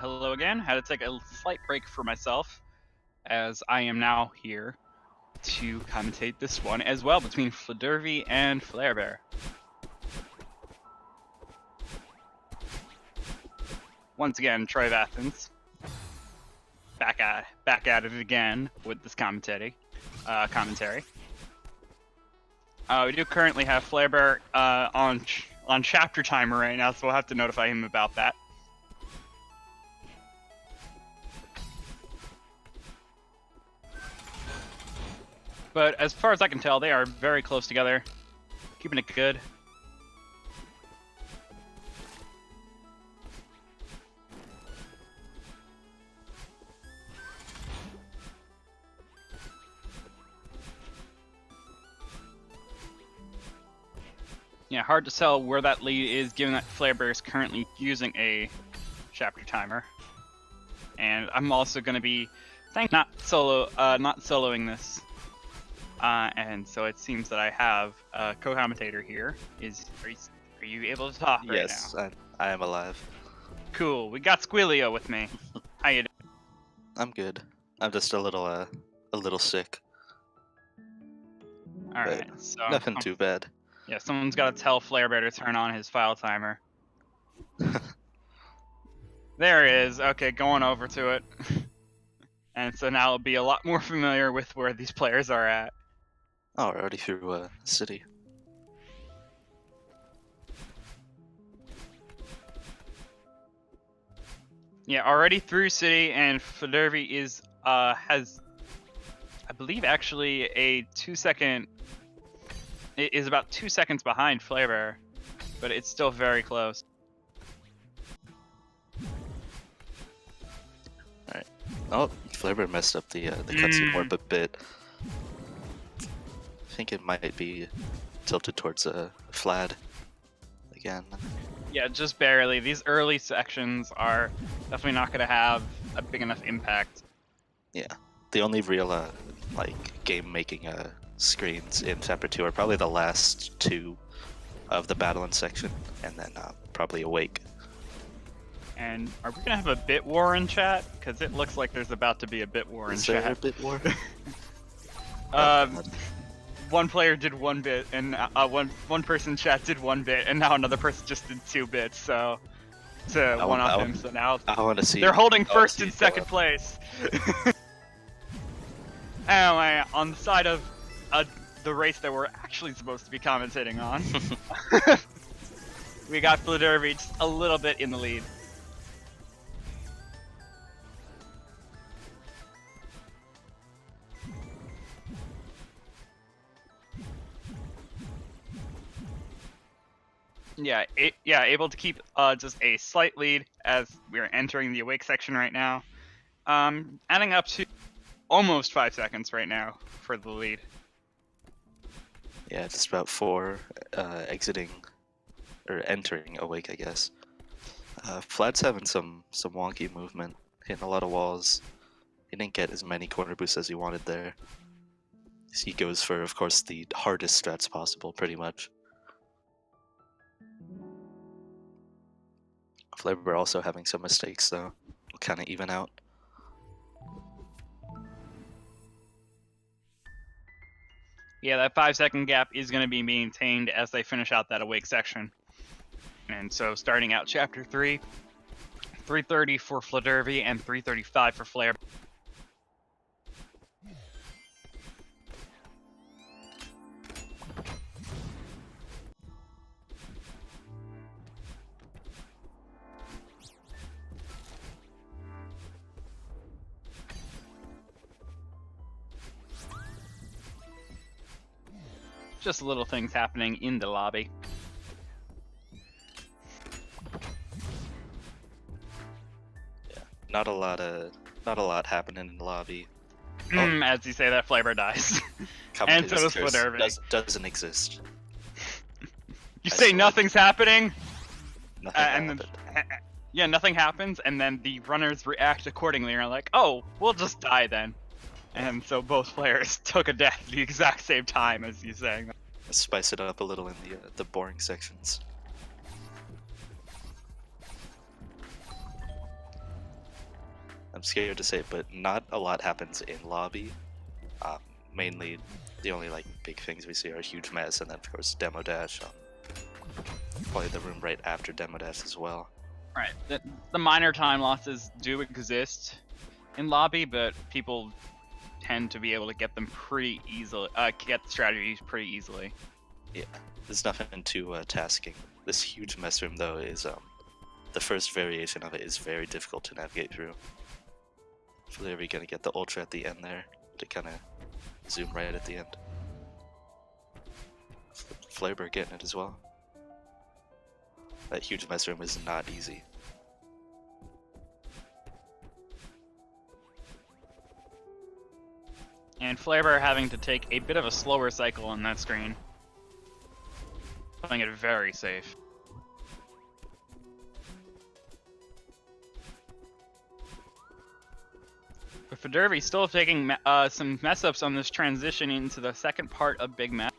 Hello again. Had to take a slight break for myself, as I am now here to commentate this one as well between Fladervy and Flarebear. Once again, Troy of Athens, back at it again with this commentary. We do currently have Flarebear on chapter timer right now, so we'll have to notify him about that. But as far as I can tell, they are very close together, keeping it good. Yeah, hard to tell where that lead is, given that Flarebear is currently using a chapter timer. And I'm also going to be not soloing this. And so it seems that I have a co-commentator here. Are you able to talk right now? Yes, I am alive. Cool. We got Squilio with me. How you doing? I'm good. I'm just a little sick. All right. So nothing too bad. Yeah, someone's got to tell Flarebear to turn on his file timer. There it is. Okay, going over to it. And so now I'll be a lot more familiar with where these players are at. Oh, we're already through city. Yeah, already through city, and Fladervy is has, I believe, actually a 2-second. It is about 2 seconds behind Flarebear, but it's still very close. All right. Oh, Flarebear messed up the cutscene warp a bit. I think it might be tilted towards Flad again. Yeah, just barely. These early sections are definitely not going to have a big enough impact. Yeah, the only real like game-making screens in Chapter 2 are probably the last two of the battling section, and then probably Awake. And are we going to have a bit war in chat? Because it looks like there's about to be a bit war in chat. Is there a bit war? One player did 1 bit, and one person in chat did 1 bit, and now another person just did 2 bits. So to one-off him. So now I want to see. They're holding first and second place. Anyway, on the side of the race that we're actually supposed to be commentating on, we got Fladervy just a little bit in the lead. Yeah, able to keep just a slight lead as we're entering the Awake section right now. Adding up to almost 5 seconds right now for the lead. Yeah, just about 4 exiting or entering Awake, I guess. Flad's having some wonky movement, hitting a lot of walls. He didn't get as many corner boosts as he wanted there. He goes for, of course, the hardest strats possible, pretty much. Flarebear also having some mistakes, though. Will kind of even out. Yeah, that 5-second gap is going to be maintained as they finish out that Awake section. And so starting out Chapter 3, 3:30 for Fladervy and 3:35 for Flarebear. Just little things happening in the lobby. Yeah, not a lot happening in the lobby. As you say that, Flarebear dies. And so does Fladervy. Doesn't exist. You say nothing's happening, Nothing yeah, nothing happens, and then the runners react accordingly and are like, oh, we'll just die then. And so both players took a death at the exact same time as you saying that. Spice it up a little in the boring sections. I'm scared to say it, but not a lot happens in lobby. Mainly, the only like big things we see are huge mess, and then of course demo dash. Probably the room right after demo dash as well. Right. The minor time losses do exist in lobby, but people tend to be able to get them pretty easily. Get the strategies pretty easily. Yeah, there's nothing too tasking. This huge mess room though is the first variation of it is very difficult to navigate through. Fladervy gonna get the ultra at the end there to kind of zoom right at the end. Flarebear getting it as well. That huge mess room is not easy. And Flarebear having to take a bit of a slower cycle on that screen. Playing it very safe. But Fladervy still taking some mess ups on this transition into the second part of Big Map.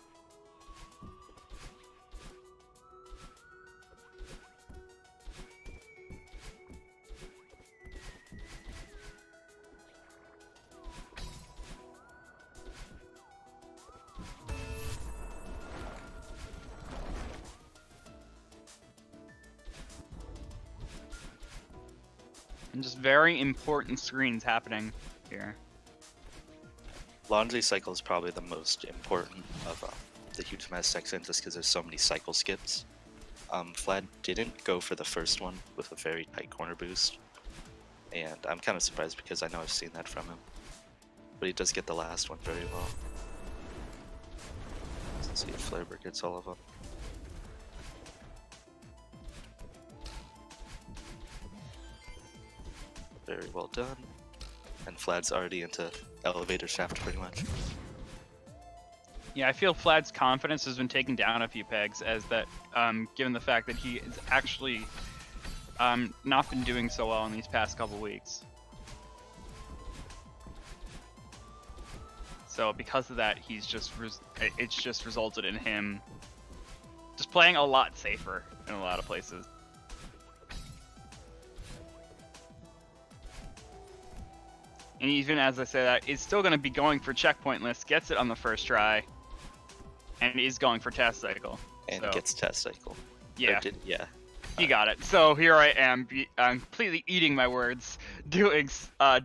And just very important screens happening here. Laundry cycle is probably the most important of the huge mess section just because there's so many cycle skips. Flad didn't go for the first one with a very tight corner boost, and I'm kind of surprised because I know I've seen that from him. But he does get the last one very well. Let's see if Flarebear gets all of them. Very well done. And Flad's already into elevator shaft pretty much. Yeah, I feel Flad's confidence has been taken down a few pegs as that, given the fact that he has actually not been doing so well in these past couple weeks. So because of that, he's just it's just resulted in him just playing a lot safer in a lot of places. And even as I say that, is still going to be going for checkpoint list, gets it on the first try, and is going for test cycle. And gets test cycle. Yeah. Yeah. You got it. So here I am, completely eating my words, doing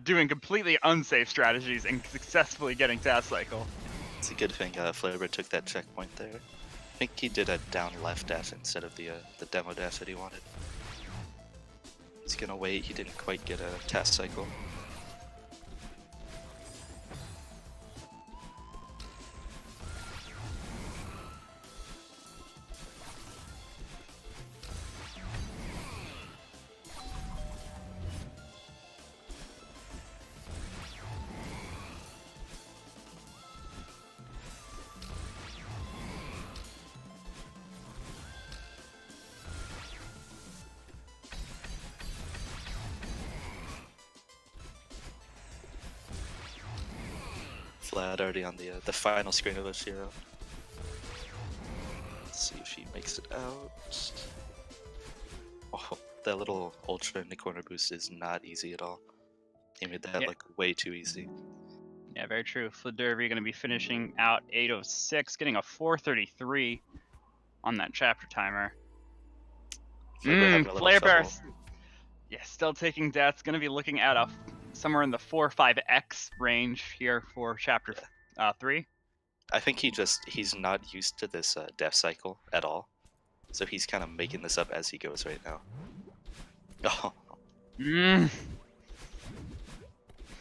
completely unsafe strategies and successfully getting test cycle. It's a good thing Flarebear took that checkpoint there. I think he did a down left dash instead of the demo dash that he wanted. He's gonna wait. He didn't quite get a test cycle. Flad already on the final screen of this hero. Let's see if he makes it out. Oh, that little ultra in the corner boost is not easy at all. He made that look way too easy. Yeah, very true. Fladervy going to be finishing out 8:06, getting a 4:33 on that chapter timer. Flarebear, yeah, still taking deaths. Going to be looking at a somewhere in the 4 or 5x range here for chapter 3. I think he's not used to this death cycle at all, so he's kind of making this up as he goes right now. Oh. The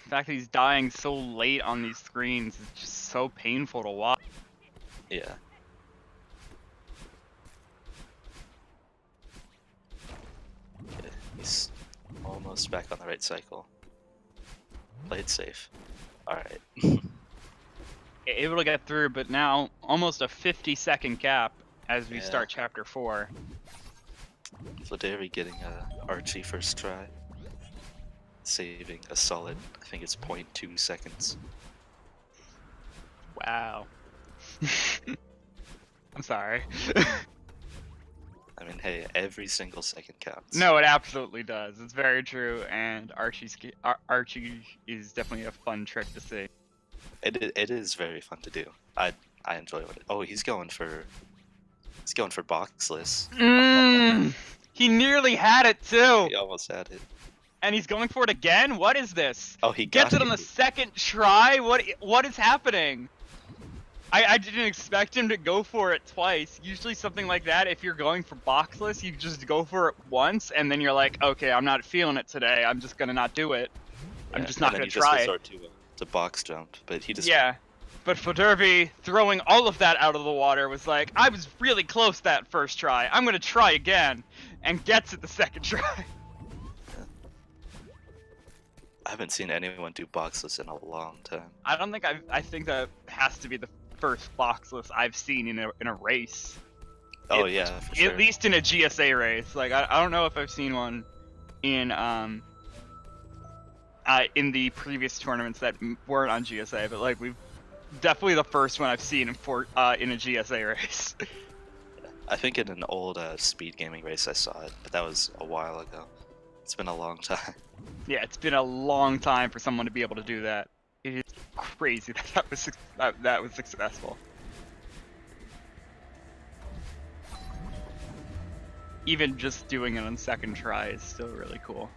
fact that he's dying so late on these screens is just so painful to watch. Yeah. Okay, he's almost back on the right cycle. Played safe. Alright. Able to get through, but now almost a 50-second gap as we start chapter 4. Fladervy getting Archie first try. Saving a solid, I think it's 0.2 seconds. Wow. I'm sorry. I mean, hey, every single second counts. No, it absolutely does. It's very true, and Archie is definitely a fun trick to see. It is very fun to do. I enjoy it. Oh, he's going for boxless. He nearly had it too, He almost had it. and he's going for it again. What is this? Oh, he Gets got it on the second try. What is happening? I didn't expect him to go for it twice. Usually something like that, if you're going for boxless, you just go for it once, and then you're like, okay, I'm not feeling it today. I'm just gonna not do it. I'm just not gonna try it. To box jump, but he just Yeah, but Fladervy throwing all of that out of the water was like, I was really close that first try. I'm gonna try again, and gets it the second try. I haven't seen anyone do boxless in a long time. I think that has to be the first boxless I've seen in a race. Oh yeah, for sure. At least in a GSA race. Like I don't know if I've seen one in the previous tournaments that weren't on GSA, but like we've definitely the first one I've seen in a GSA race. I think in an old speed gaming race I saw it, but that was a while ago. It's been a long time. Yeah, it's been a long time for someone to be able to do that. It is crazy that was successful. Even just doing it on second try is still really cool.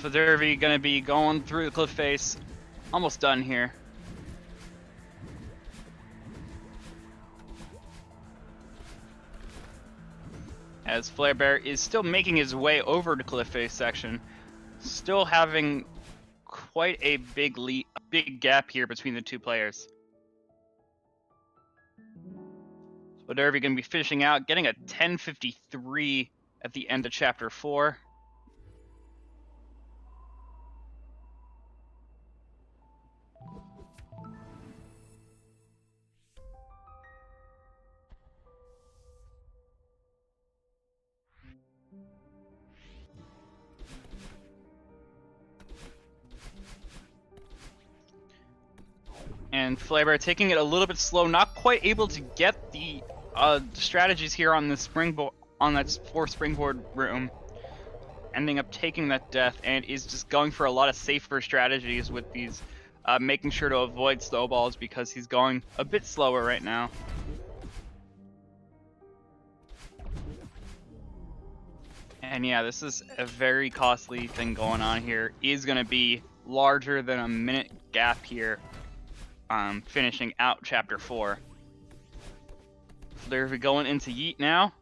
Fladervy gonna be going through the cliff face. Almost done here. As Flarebear is still making his way over to cliff face section, still having quite a big gap here between the two players. Fladervy gonna be finishing out, getting a 10:53 at the end of chapter 4. And Flarebear taking it a little bit slow, not quite able to get the strategies here on the springboard, on that springboard room, ending up taking that death, and is just going for a lot of safer strategies with these, making sure to avoid snowballs because he's going a bit slower right now. And yeah, this is a very costly thing going on here. Is going to be larger than a minute gap here. Finishing out chapter 4. Fladervy going into Yeet now.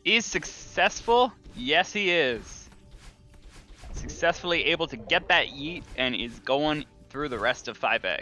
Is successful? Yes, he is. Successfully able to get that Yeet and is going through the rest of 5A.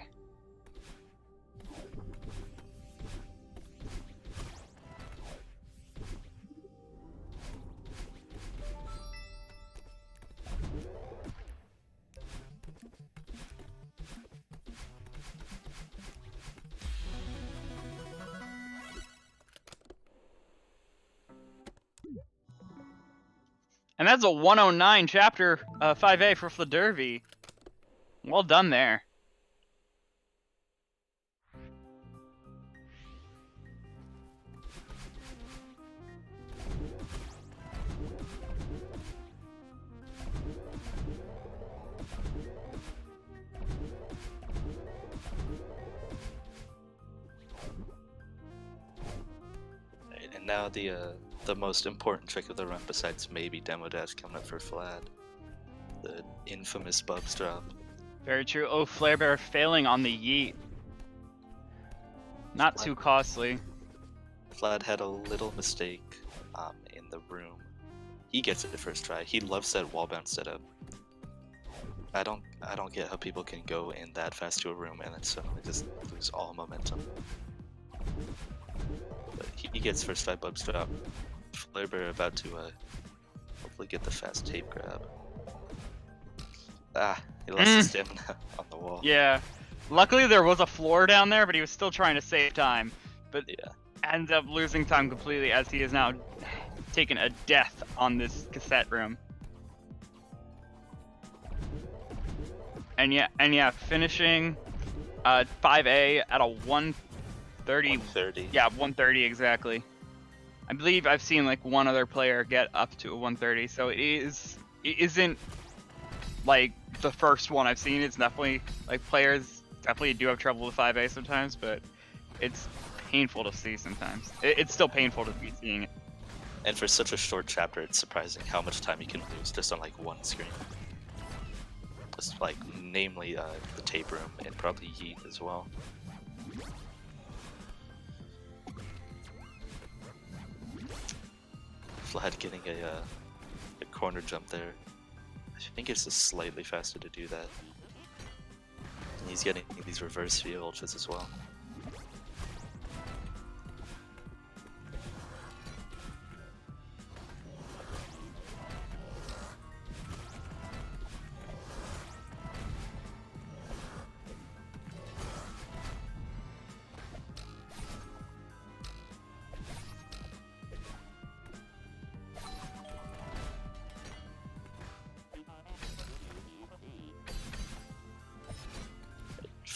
And that's a 109 chapter 5A for Fladervy. Well done there. And now the most important trick of the run, besides maybe Demo Dash coming up for Flad. The infamous Bubs drop. Very true. Oh, Flarebear failing on the Yeet. Not too costly. Flad had a little mistake in the room. He gets it the first try. He loves that wall bounce setup. I don't get how people can go in that fast to a room and then suddenly just lose all momentum. But he gets first try Bubs drop. Flarebear about to hopefully get the fast tape grab. Ah, he lost his stamina on the wall. Yeah. Luckily there was a floor down there, but he was still trying to save time. But yeah, ends up losing time completely as he is now taken a death on this cassette room. And yeah, finishing 5A at a 130. 130. Yeah, 130 exactly. I believe I've seen like one other player get up to a 130, so it isn't like the first one I've seen. It's definitely like players definitely do have trouble with 5A sometimes, but it's painful to see sometimes. It's still painful to be seeing it. And for such a short chapter, it's surprising how much time you can lose just on like one screen. Just like, namely the tape room and probably Yeet as well. Vlad getting a corner jump there. I think it's just slightly faster to do that. And he's getting these reverse via ultras as well.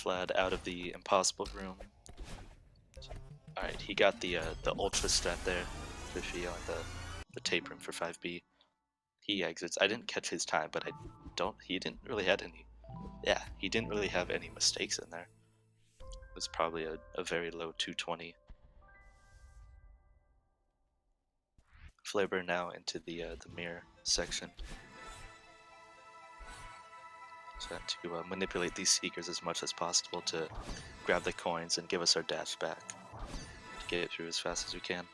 Vlad out of the impossible room. Alright, he got the ultra strat there, Fifi on the tape room for 5B. He exits. I didn't catch his time, but he didn't really have any. Yeah, he didn't really have any mistakes in there. It was probably a very low 220. Flarebear now into the mirror section. So to manipulate these seekers as much as possible to grab the coins and give us our dash back. To get it through as fast as we can.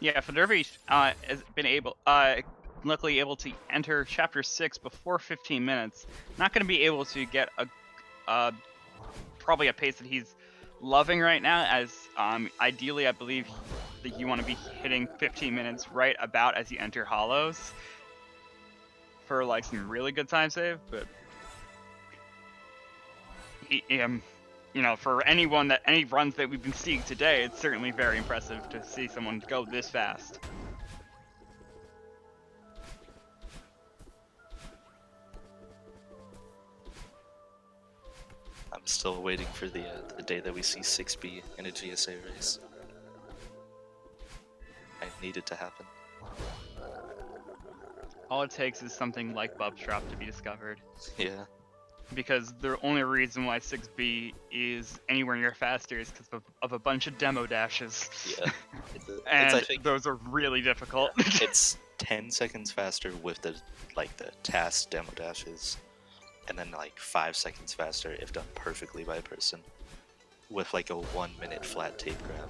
Yeah, Fladervy has been luckily able to enter Chapter 6 before 15 minutes. Not going to be able to get probably a pace that he's loving right now, as ideally I believe that you want to be hitting 15 minutes right about as you enter Hollows for like some really good time save, but you know, for any runs that we've been seeing today, it's certainly very impressive to see someone go this fast. I'm still waiting for the day that we see 6B in a GSA race. I need it to happen. All it takes is something like Bub's Drop to be discovered. Yeah. Because the only reason why 6B is anywhere near faster is because of a bunch of demo dashes. Yeah. And I think, those are really difficult. it's 10 seconds faster with the task demo dashes, and then like 5 seconds faster if done perfectly by a person, with like a 1 minute flat tape grab,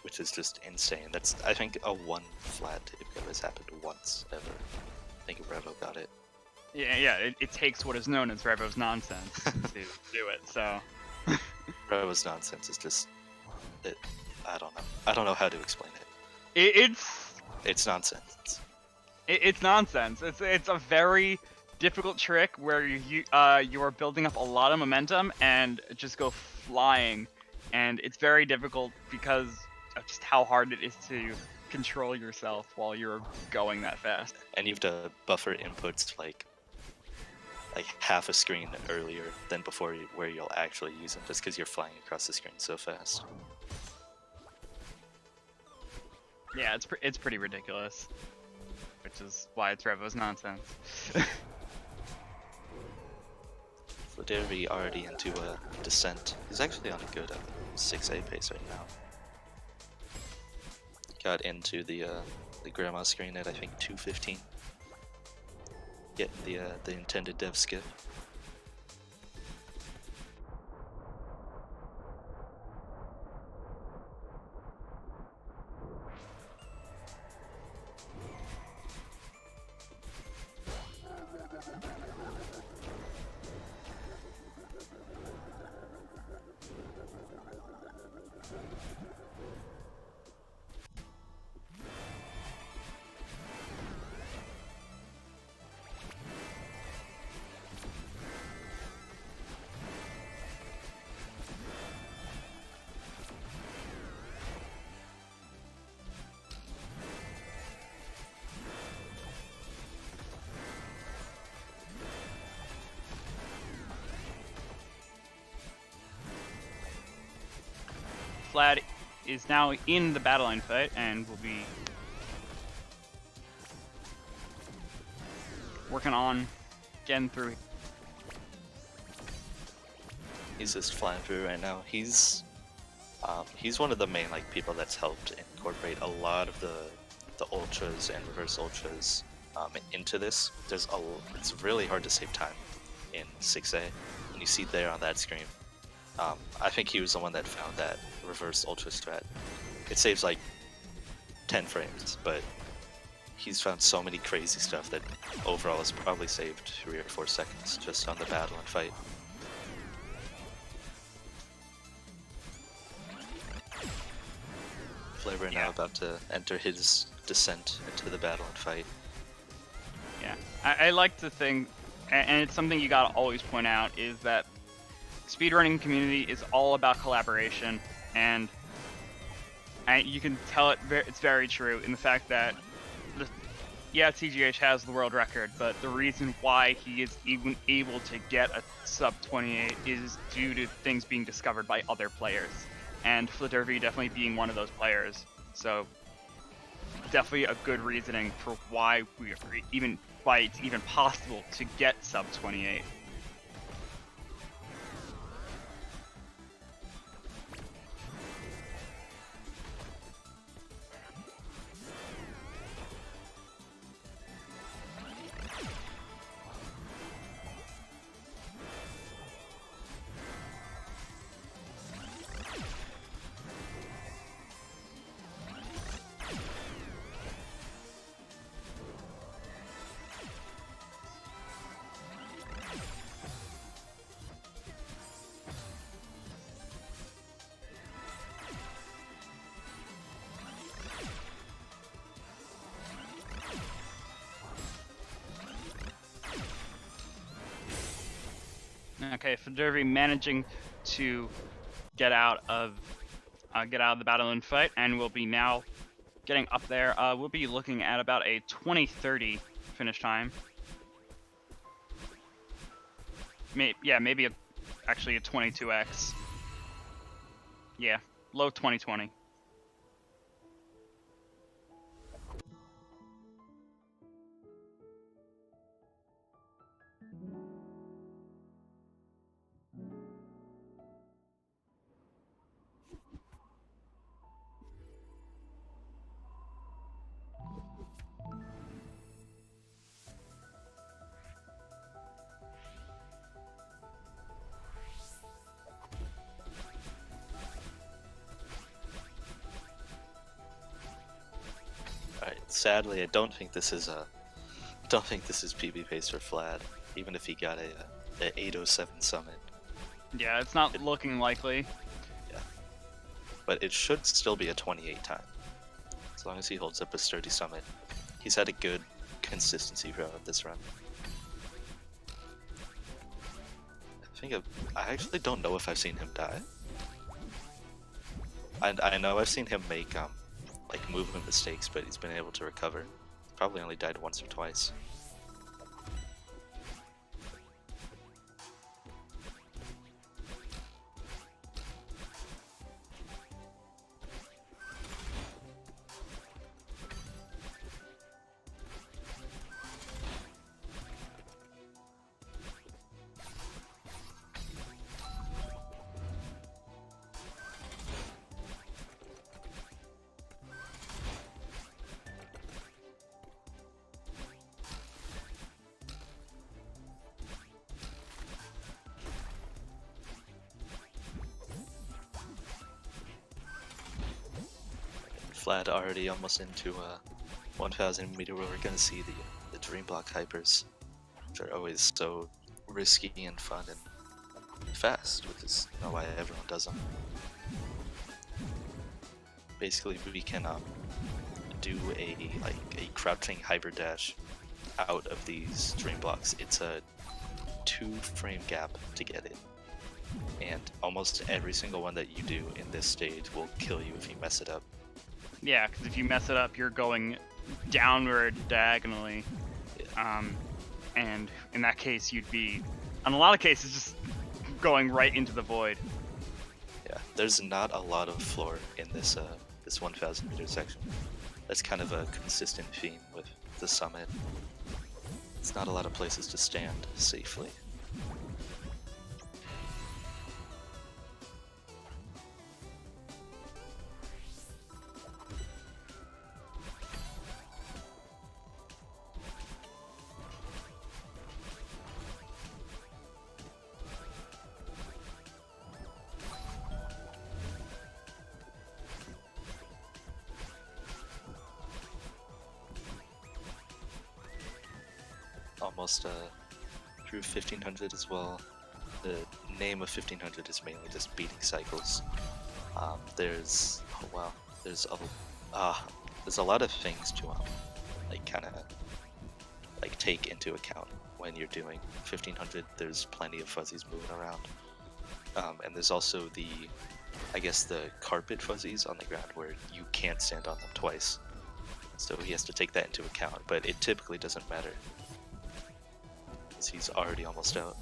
which is just insane. I think a 1 flat tape grab has happened once ever. I think Revo got it. Yeah, it takes what is known as Revo's nonsense to do it, so... Revo's nonsense is just... I don't know. I don't know how to explain it. It's nonsense. It's nonsense. It's a very difficult trick where you are building up a lot of momentum and just go flying, and it's very difficult because of just how hard it is to control yourself while you're going that fast. And you have to buffer inputs like half a screen earlier than before where you'll actually use them, just because you're flying across the screen so fast. Yeah, it's pretty ridiculous, which is why it's Revo's nonsense. Fladervy already into a descent. He's actually on a good 6A pace right now. Got into the grandma screen at I think 2:15. Getting the intended dev skip. Flad is now in the battle line fight and will be working on getting through. He's just flying through right now. He's one of the main like people that's helped incorporate a lot of the ultras and reverse ultras into this. It's really hard to save time in 6A, and you see there on that screen. I think he was the one that found that reverse ultra strat. It saves like 10 frames, but he's found so many crazy stuff that overall has probably saved 3 or 4 seconds just on the battle and fight. Fladervy now about to enter his descent into the battle and fight. Yeah, I like the thing, and it's something you gotta always point out, is that speedrunning community is all about collaboration, and you can tell it's very true in the fact that, yeah, TGH has the world record, but the reason why he is even able to get a sub 28 is due to things being discovered by other players, and Fladervy definitely being one of those players. So definitely a good reasoning for why it's even possible to get sub 28. Okay, Fladervy managing to get out of the battle and fight, and we'll be now getting up there. We'll be looking at about a 20:30 finish time. Maybe actually a 22x. Yeah, low 2020. Sadly, I don't think this is PB pace for Flad, even if he got a 807 summit. Yeah, it's not looking likely. Yeah, but it should still be a 28 time, as long as he holds up a sturdy summit. He's had a good consistency throughout this run. I actually don't know if I've seen him die. I know I've seen him make like movement mistakes, but he's been able to recover. Probably only died once or twice. Flad already almost into 1000 meter where we're gonna see the dream block hypers, which are always so risky and fun and fast, which is why everyone does them. Basically, we can do a crouching hyper dash out of these dream blocks. It's a 2-frame gap to get it, and almost every single one that you do in this stage will kill you if you mess it up. Yeah, because if you mess it up, you're going downward diagonally, and in that case, you'd be, in a lot of cases, just going right into the void. Yeah, there's not a lot of floor in this this 1,000 meter section. That's kind of a consistent theme with the summit. It's not a lot of places to stand safely. Almost through 1500 as well. The name of 1500 is mainly just beating cycles. There's there's a lot of things to like kind of like take into account when you're doing 1500. There's plenty of fuzzies moving around, and there's also I guess the carpet fuzzies on the ground where you can't stand on them twice. So he has to take that into account, but it typically doesn't matter. He's already almost out.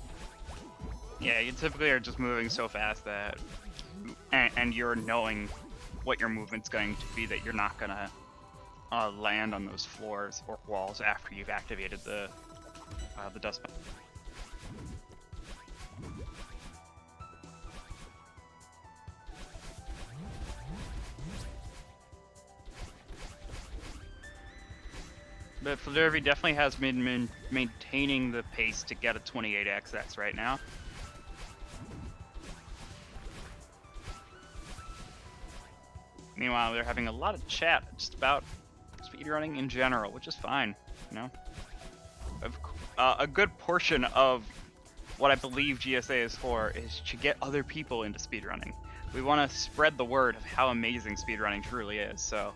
Yeah, you typically are just moving so fast that, and you're knowing what your movement's going to be, that you're not gonna land on those floors or walls after you've activated the dust. But Fladervy definitely has been maintaining the pace to get a 28XX right now. Meanwhile, they're having a lot of chat just about speedrunning in general, which is fine, you know? A good portion of what I believe GSA is for is to get other people into speedrunning. We want to spread the word of how amazing speedrunning truly is, so...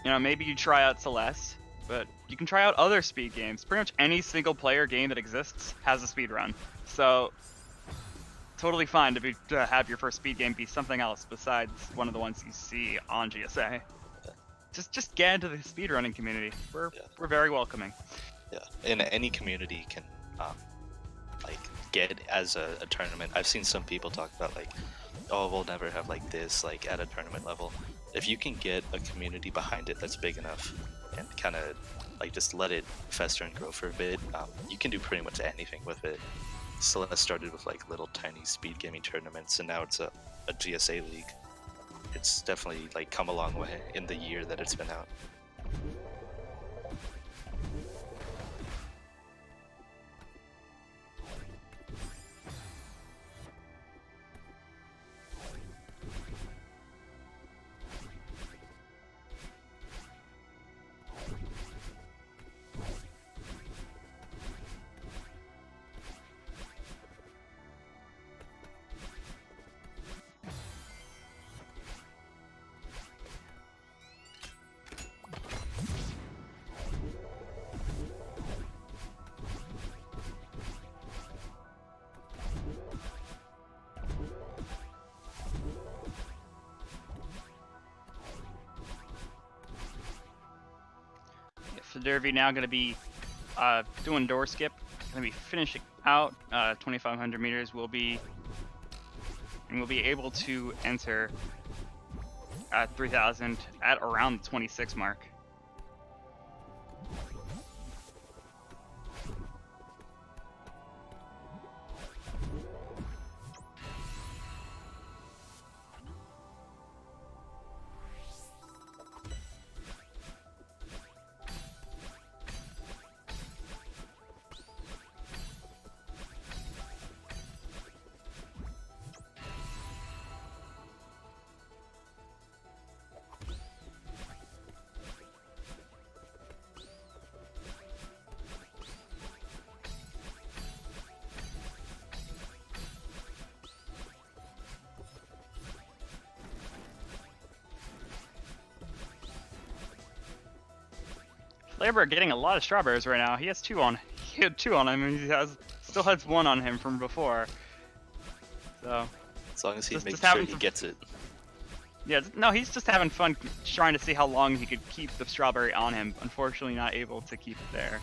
You know, maybe you try out Celeste, but you can try out other speed games. Pretty much any single player game that exists has a speed run. So, totally fine to have your first speed game be something else besides one of the ones you see on GSA. Just get into the speedrunning community. We're very welcoming. Yeah, and any community can like get as a tournament. I've seen some people talk about like, oh, we'll never have like this like at a tournament level. If you can get a community behind it that's big enough and kind of like just let it fester and grow for a bit, you can do pretty much anything with it. Celeste started with like little tiny speed gaming tournaments, and now it's a GSA league. It's definitely like come a long way in the year that it's been out. Fladervy now going to be doing door skip. Going to be finishing out 2,500 meters. We'll be able to enter at 3,000 at around the 26 mark. Flarebear getting a lot of strawberries right now. He has two on. He had two on him, and he still has one on him from before. So, as long as he makes sure he gets it. Yeah, no, he's just having fun trying to see how long he could keep the strawberry on him. Unfortunately, not able to keep it there.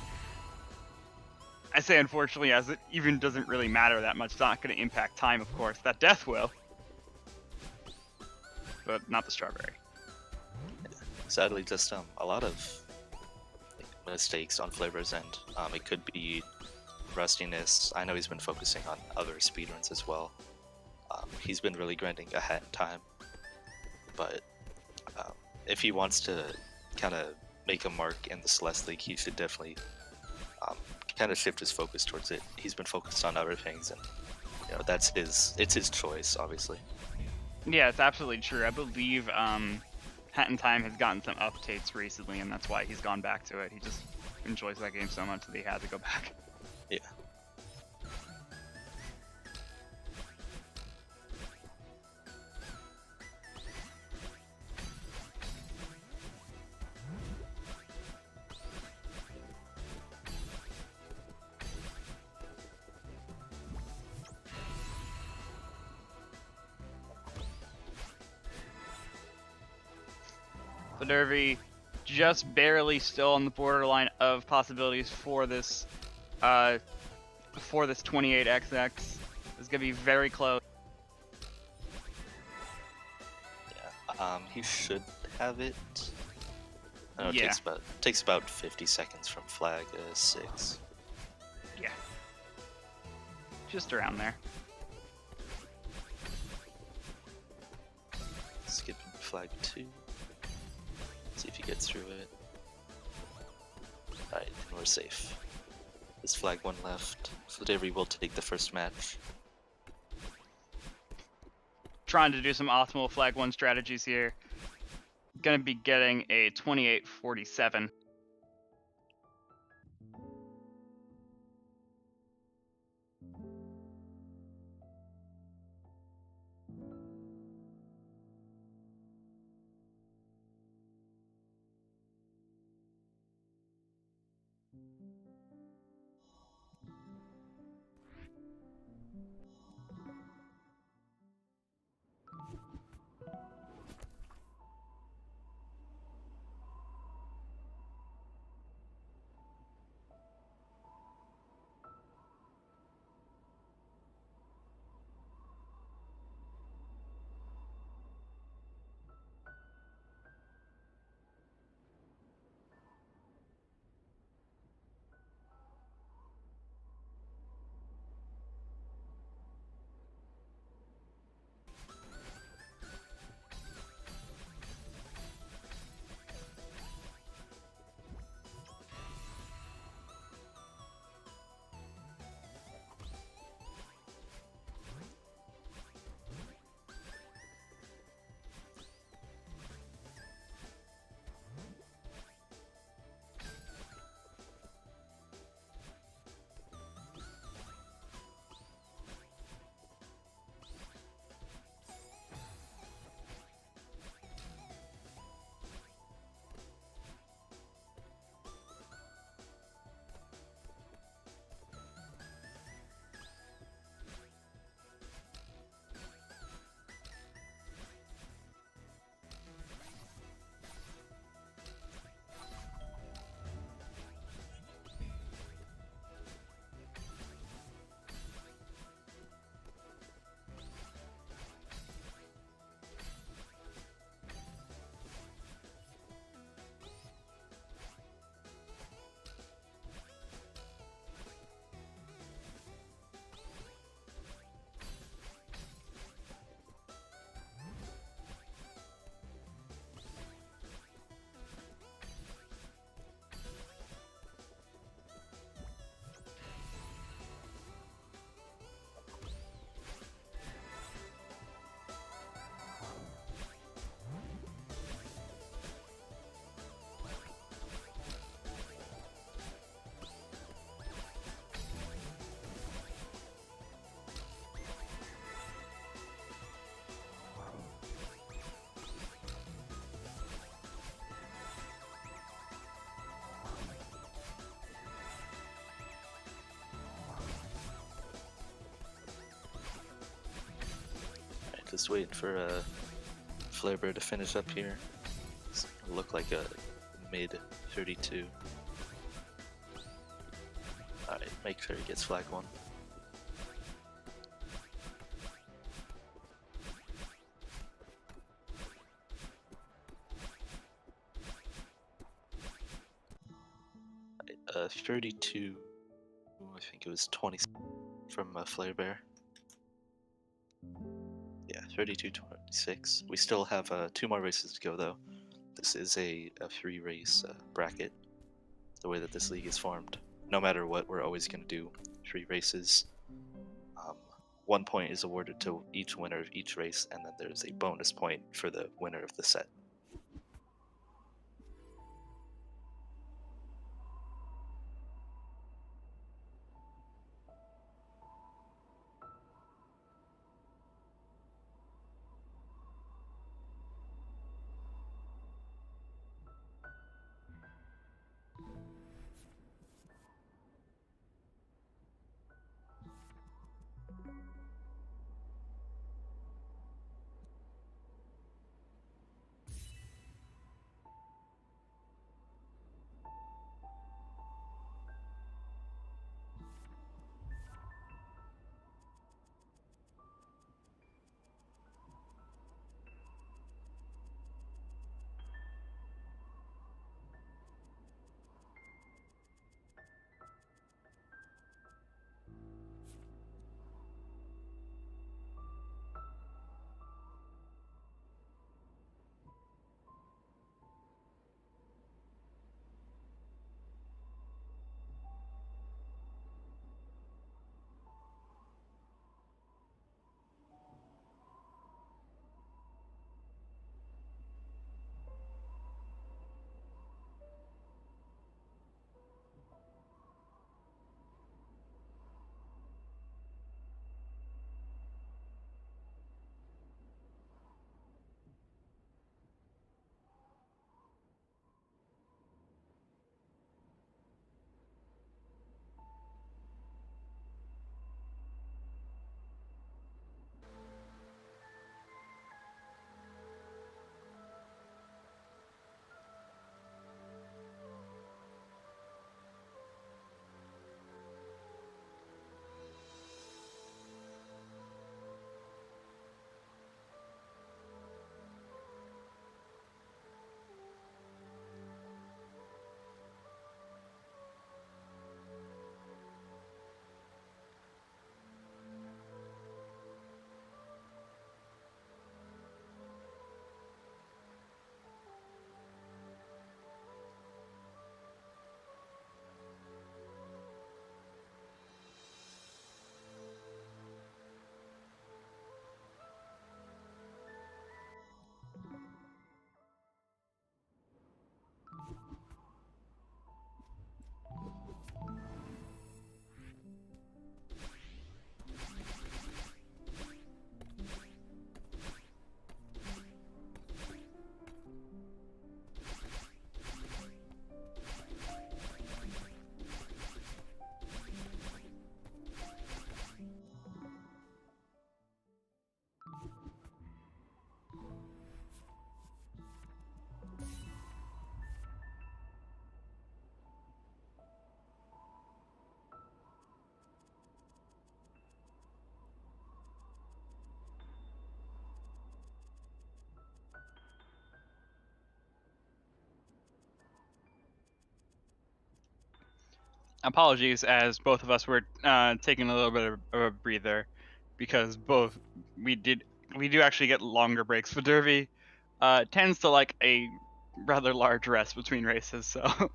I say unfortunately, as it even doesn't really matter that much. It's not going to impact time, of course. That death will. but not the strawberry. Sadly, just a lot of mistakes on Flavor's end. It could be rustiness. I know he's been focusing on other speedruns as well. He's been really grinding ahead in time, but if he wants to kind of make a mark in the Celeste League, he should definitely kind of shift his focus towards it. He's been focused on other things, and it's his choice, obviously. Yeah, it's absolutely true. I believe Hat in Time has gotten some updates recently, and that's why he's gone back to it. He just enjoys that game so much that he had to go back. Yeah. Fladervy just barely still on the borderline of possibilities for this 28XX. It's gonna be very close. Yeah. He should have it. I know it Yeah. takes about 50 seconds from flag 6. Yeah. Just around there. Skipping flag 2. See if he gets through it. Alright, and we're safe. There's flag 1 left. Fladervy will take the first match. Trying to do some optimal flag 1 strategies here. Gonna be getting a 28-47. Just waiting for Flarebear to finish up here. It's gonna look like a mid 32. Alright, make sure he gets flag 1. 32. I think it was 20 from Flarebear. Yeah, 32-26. We still have 2 more races to go though. This is a 3-race bracket. The way that this league is formed, no matter what, we're always going to do 3 races. 1 point is awarded to each winner of each race, and then there's a bonus point for the winner of the set. Apologies, as both of us were taking a little bit of a breather, because we do actually get longer breaks. Fladervy tends to like a rather large rest between races, so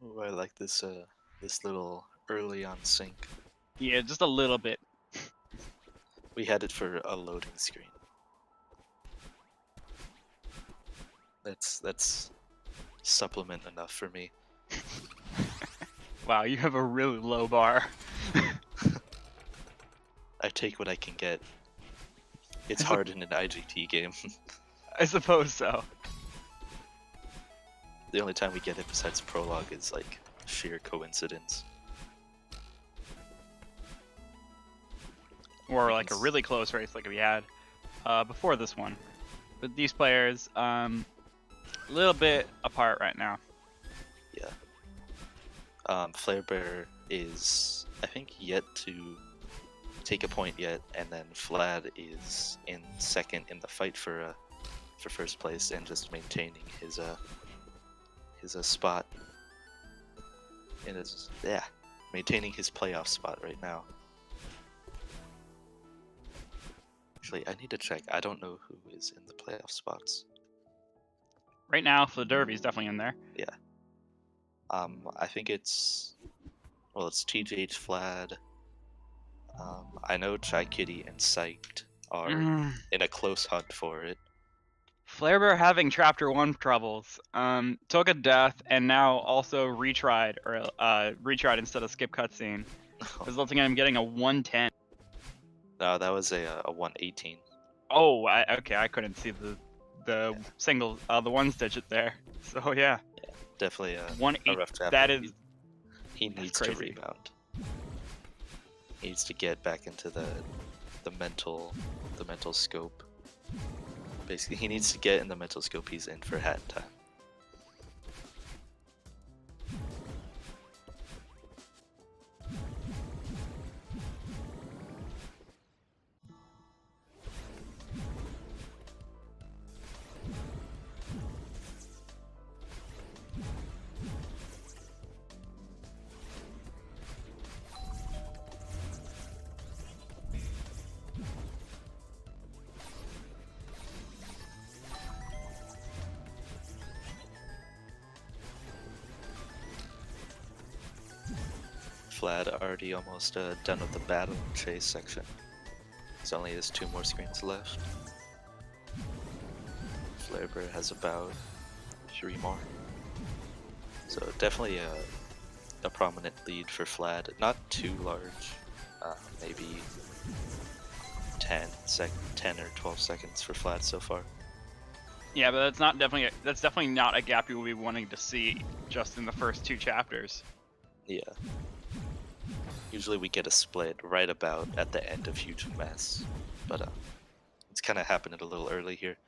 Ooh, I like this this little early on sync. yeah, just a little bit. We had it for a loading screen. That's supplement enough for me. Wow, you have a really low bar. I take what I can get. It's hard in an IGT game. I suppose so. The only time we get it besides prologue is like sheer coincidence. Or like a really close race like we had before this one. But these players, a little bit apart right now. Yeah. Flarebear is, I think, yet to take a point yet, and then Flad is in second in the fight for first place and just maintaining his spot. And it's maintaining his playoff spot right now. Actually, I need to check. I don't know who is in the playoff spots. Right now, Fladervy is definitely in there. Yeah. I think it's TJH Flad. I know Chai Kitty and Psyched are in a close hunt for it. Flarebear having chapter 1 troubles. Took a death and now also retried instead of skip cutscene, resulting in him getting a 110. No, that was a 118. Oh, okay, I couldn't see the single the ones digit there. So yeah. Definitely a rough chapter. That is. He needs to rebound. He needs to get back into the mental scope. Basically, he needs to get in the mental scope he's in for hat time. Flad already almost done with the battle chase section. There's only 2 more screens left. Flarebear has about 3 more. So definitely a prominent lead for Flad. Not too large, maybe 10 or 12 seconds for Flad so far. Yeah, but that's definitely not a gap you will be wanting to see just in the first 2 chapters. Yeah. Usually we get a split right about at the end of Huge Mess, but it's kind of happening a little early here,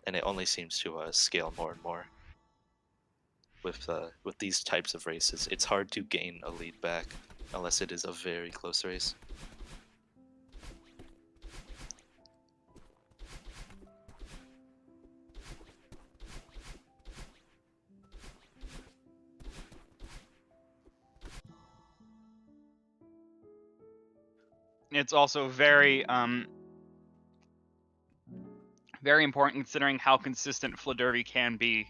and it only seems to scale more and more. With these types of races, it's hard to gain a lead back unless it is a very close race. It's also very very important considering how consistent Fladervy can be.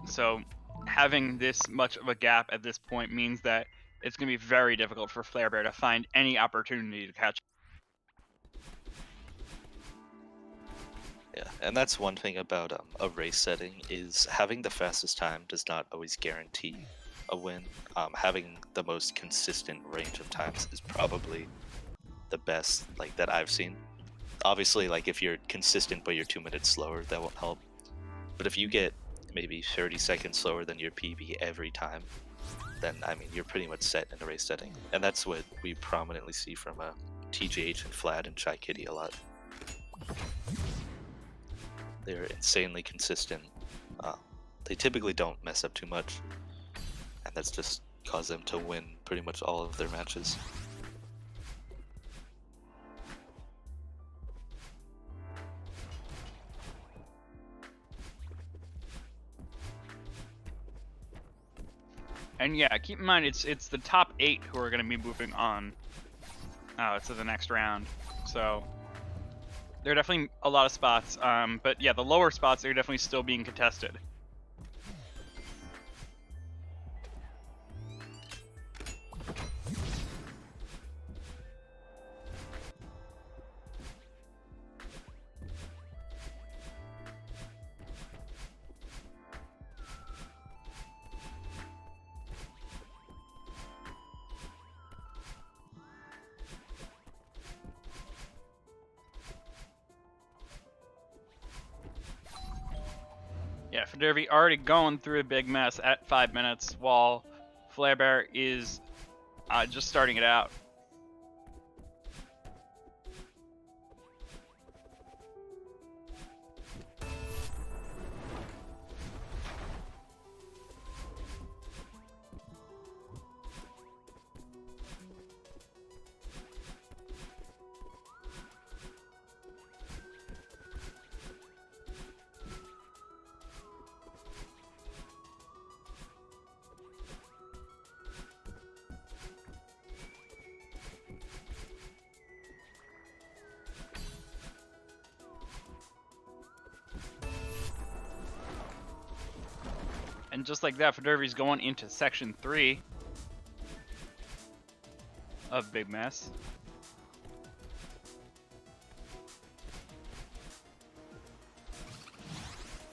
So having this much of a gap at this point means that it's going to be very difficult for Flarebear to find any opportunity to catch. Yeah, and that's one thing about a race setting is having the fastest time does not always guarantee a win. Having the most consistent range of times is probably the best that I've seen. Obviously, if you're consistent but you're 2 minutes slower, that won't help. But if you get maybe 30 seconds slower than your PB every time, then I mean you're pretty much set in a race setting. And that's what we prominently see from TJH and Flad and Chai Kitty a lot. They're insanely consistent. They typically don't mess up too much, and that's just caused them to win pretty much all of their matches. And yeah, keep in mind it's the top 8 who are going to be moving on to the next round. So there are definitely a lot of spots, but yeah, the lower spots are definitely still being contested. Fladervy already going through a big mess at 5 minutes, while Flarebear is just starting it out. And just like that, Fladervy's going into section 3 of Big Mess.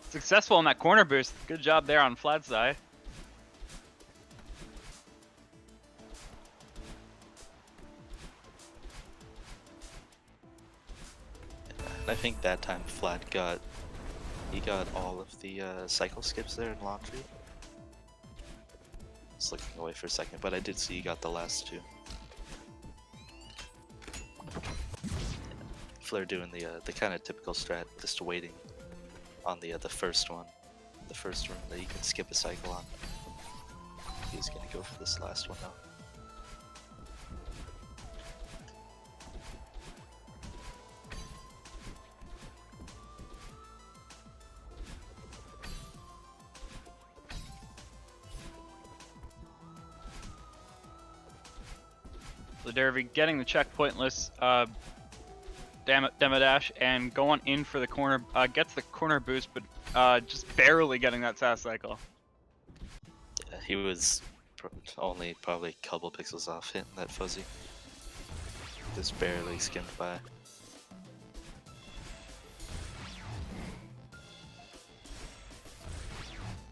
Successful in that corner boost. Good job there on Flad's side. I think that time Flad got all of the cycle skips there in laundry. Just looking away for a second, but I did see he got the last two. Flare doing the kind of typical strat, just waiting on the first one, the first room that you can skip a cycle on. He's gonna go for this last one now. Fladervy getting the checkpointless demo dash and going in for the corner, gets the corner boost, but just barely getting that SAS cycle. Yeah, he was only probably a couple pixels off hitting that fuzzy. Just barely skimmed by.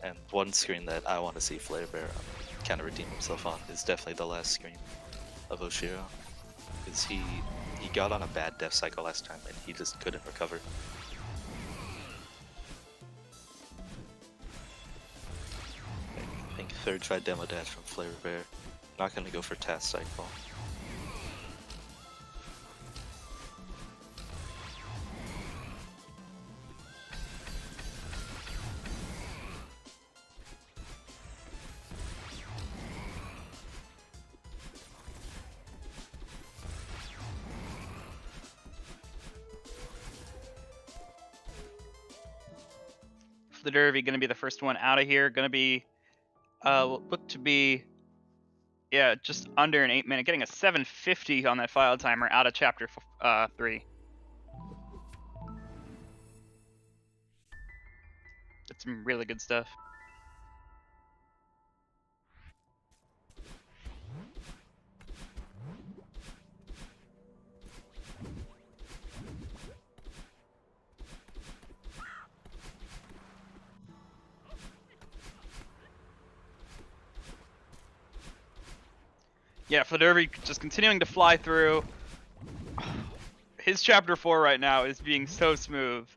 And one screen that I want to see Flarebear kind of redeem himself on is definitely the last screen of Oshiro, because he got on a bad death cycle last time and he just couldn't recover. I think third try demo dash from Flarebear. Not gonna go for task cycle. Fladervy going to be the first one out of here. Going to be, look to be, yeah, just under an 8 minute. Getting a 750 on that file timer out of chapter 3. That's some really good stuff. Yeah, Fladervy just continuing to fly through. His chapter 4 right now is being so smooth.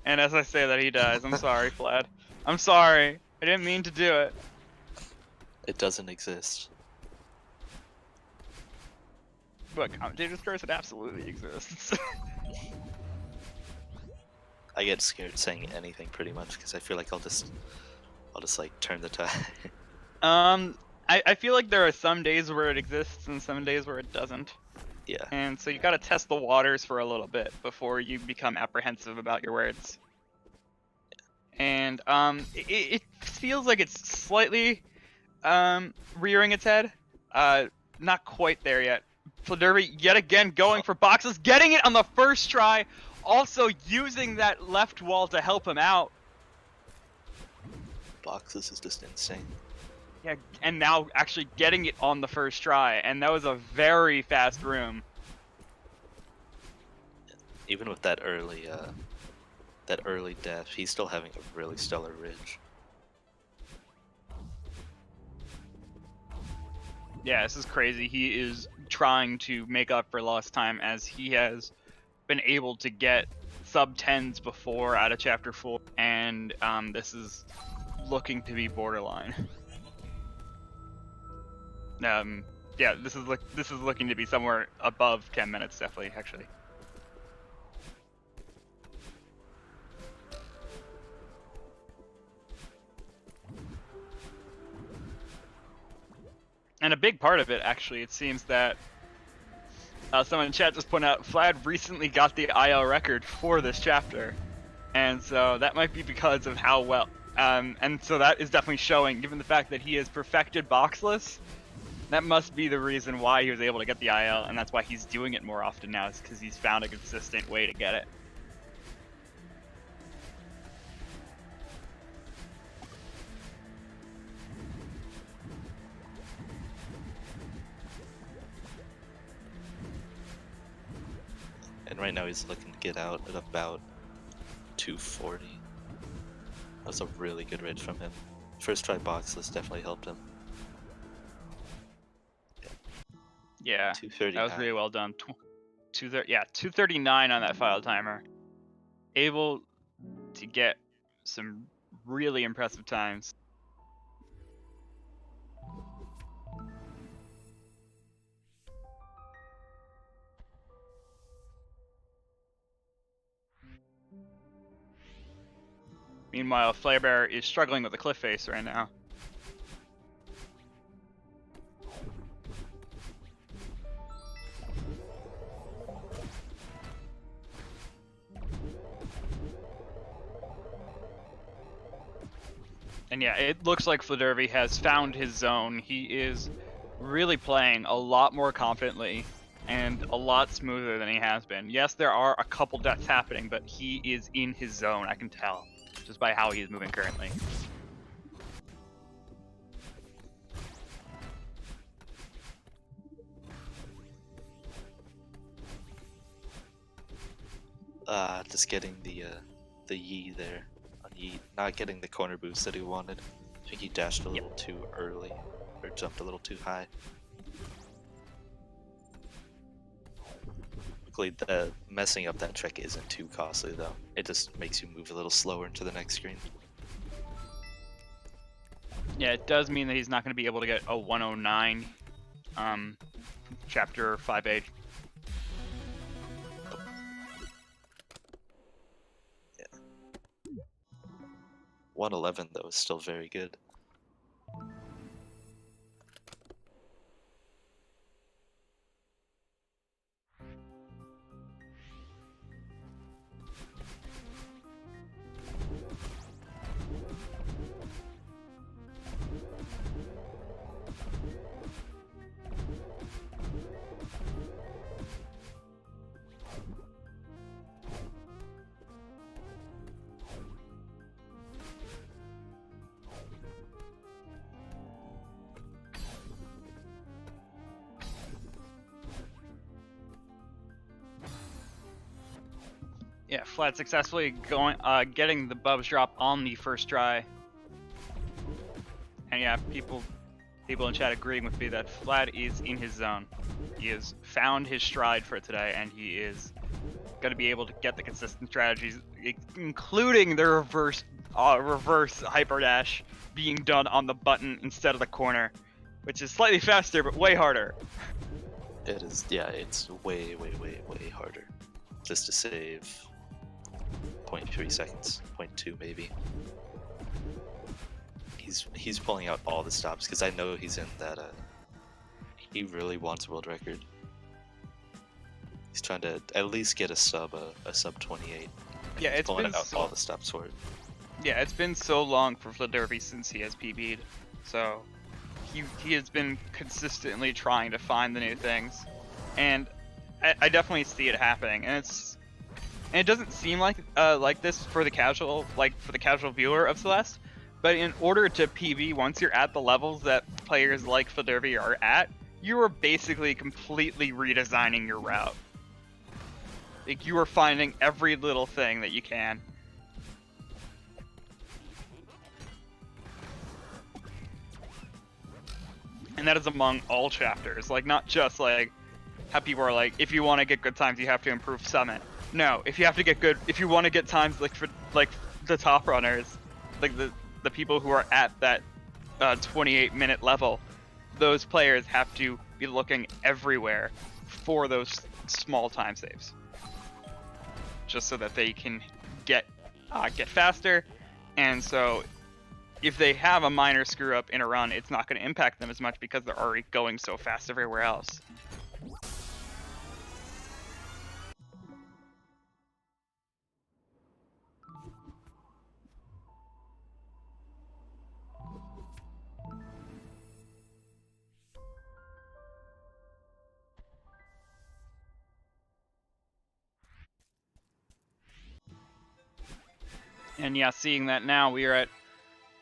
And as I say that, he dies. I'm sorry, Flad. I'm sorry. I didn't mean to do it. It doesn't exist. But Commentators Curse, it absolutely exists. I get scared saying anything pretty much because I feel like I'll just like turn the tide. I feel like there are some days where it exists and some days where it doesn't. Yeah. And so you gotta test the waters for a little bit before you become apprehensive about your words. And it feels like it's slightly rearing its head. Not quite there yet. Fladervy yet again going for boxes, getting it on the first try, also using that left wall to help him out. Boxes is just insane. Yeah, and now actually getting it on the first try, and that was a very fast room. Even with that early death, he's still having a really stellar ridge. Yeah, this is crazy. He is trying to make up for lost time as he has been able to get sub-10s before out of Chapter 4, and this is looking to be borderline. Yeah, this is looking to be somewhere above 10 minutes, definitely, actually. And a big part of it, actually, it seems that someone in chat just pointed out, Flad recently got the IL record for this chapter. And so that might be because of how well, and so that is definitely showing, given the fact that he has perfected boxless, that must be the reason why he was able to get the IL, and that's why he's doing it more often now, is because he's found a consistent way to get it. And right now he's looking to get out at about 240. That was a really good ridge from him. First try boxless definitely helped him. Yeah, 239. that was really well done. 239 on that file timer. Able to get some really impressive times. Meanwhile, Flarebear is struggling with the cliff face right now. And yeah, it looks like Fladervy has found his zone. He is really playing a lot more confidently and a lot smoother than he has been. Yes, there are a couple deaths happening, but he is in his zone, I can tell, just by how he is moving currently. Just getting the Yi there. On Yi, not getting the corner boost that he wanted. I think he dashed a little too early, or jumped a little too high. Luckily, the messing up that trick isn't too costly though. It just makes you move a little slower into the next screen. Yeah, it does mean that he's not going to be able to get a 109 chapter 5A. Yeah. 111 though is still very good. Yeah, Flat successfully getting the Bubs drop on the first try. And yeah, people in chat agreeing with me that Flat is in his zone. He has found his stride for today, and he is going to be able to get the consistent strategies, including the reverse hyper dash being done on the button instead of the corner, which is slightly faster but way harder. It is, yeah, it's way harder. Just to save 0.3 seconds, 0.2 maybe. He's pulling out all the stops because I know he's in that. He really wants a world record. He's trying to at least get a sub 28. Yeah, it's pulling been out all the stops for it. Yeah, it's been so long for Fladervy since he has PB'd, so he has been consistently trying to find the new things, and I definitely see it happening, and it doesn't seem like this for the casual viewer of Celeste, but in order to PB, once you're at the levels that players like Fladervy are at, you are basically completely redesigning your route. Like, you are finding every little thing that you can. And that is among all chapters, like not just like how people are like, if you want to get good times, you have to improve Summit. No, if you want to get times like for like the top runners, like the people who are at that 28-minute level, those players have to be looking everywhere for those small time saves, just so that they can get faster. And so if they have a minor screw up in a run, it's not going to impact them as much because they're already going so fast everywhere else. And yeah, seeing that now, we are at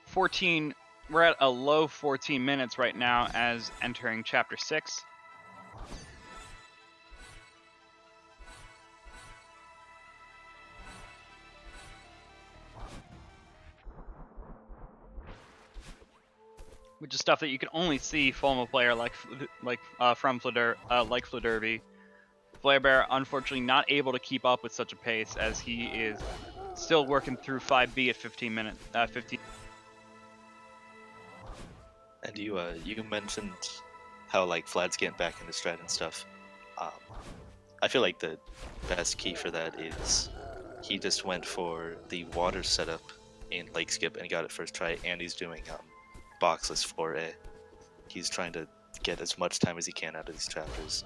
14. We're at a low 14 minutes right now as entering Chapter 6. Which is stuff that you can only see from a player like Fladervy. Flarebear, unfortunately, not able to keep up with such a pace as he is still working through 5B at 15 minutes. 15. And you mentioned how like Vlad's getting back into strat and stuff. I feel like the best key for that is he just went for the water setup in Lake Skip and got it first try, and he's doing boxless 4A. He's trying to get as much time as he can out of these chapters.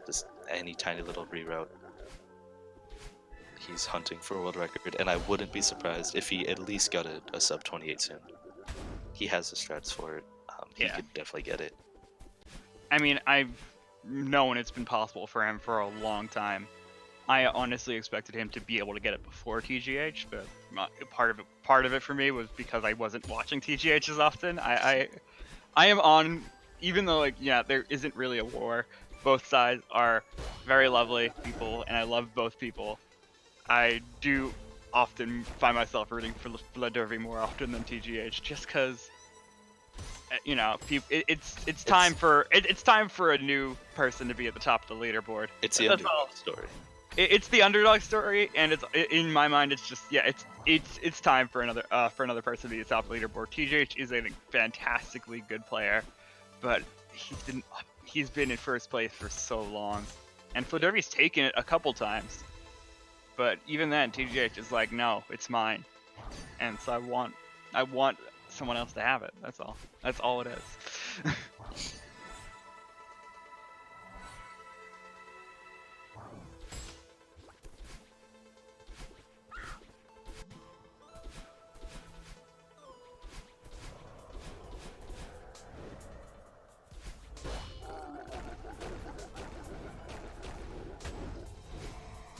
Just any tiny little reroute. He's hunting for a world record, and I wouldn't be surprised if he at least got a sub 28 soon. He has the strats for it. He could definitely get it. I mean, I've known it's been possible for him for a long time. I honestly expected him to be able to get it before TGH, but part of it for me was because I wasn't watching TGH as often. I am on, even though like there isn't really a war. Both sides are very lovely people, and I love both people. I do often find myself rooting for Fladervy more often than TGH, just because it's time for a new person to be at the top of the leaderboard. It's the underdog story. It's the underdog story, and it's in my mind. It's just it's time for another person to be at the top of the leaderboard. TGH is a fantastically good player, but he's been in first place for so long, and Fladervy's taken it a couple times. But even then, TGH is like, no, it's mine, and so I want someone else to have it. That's all. That's all it is.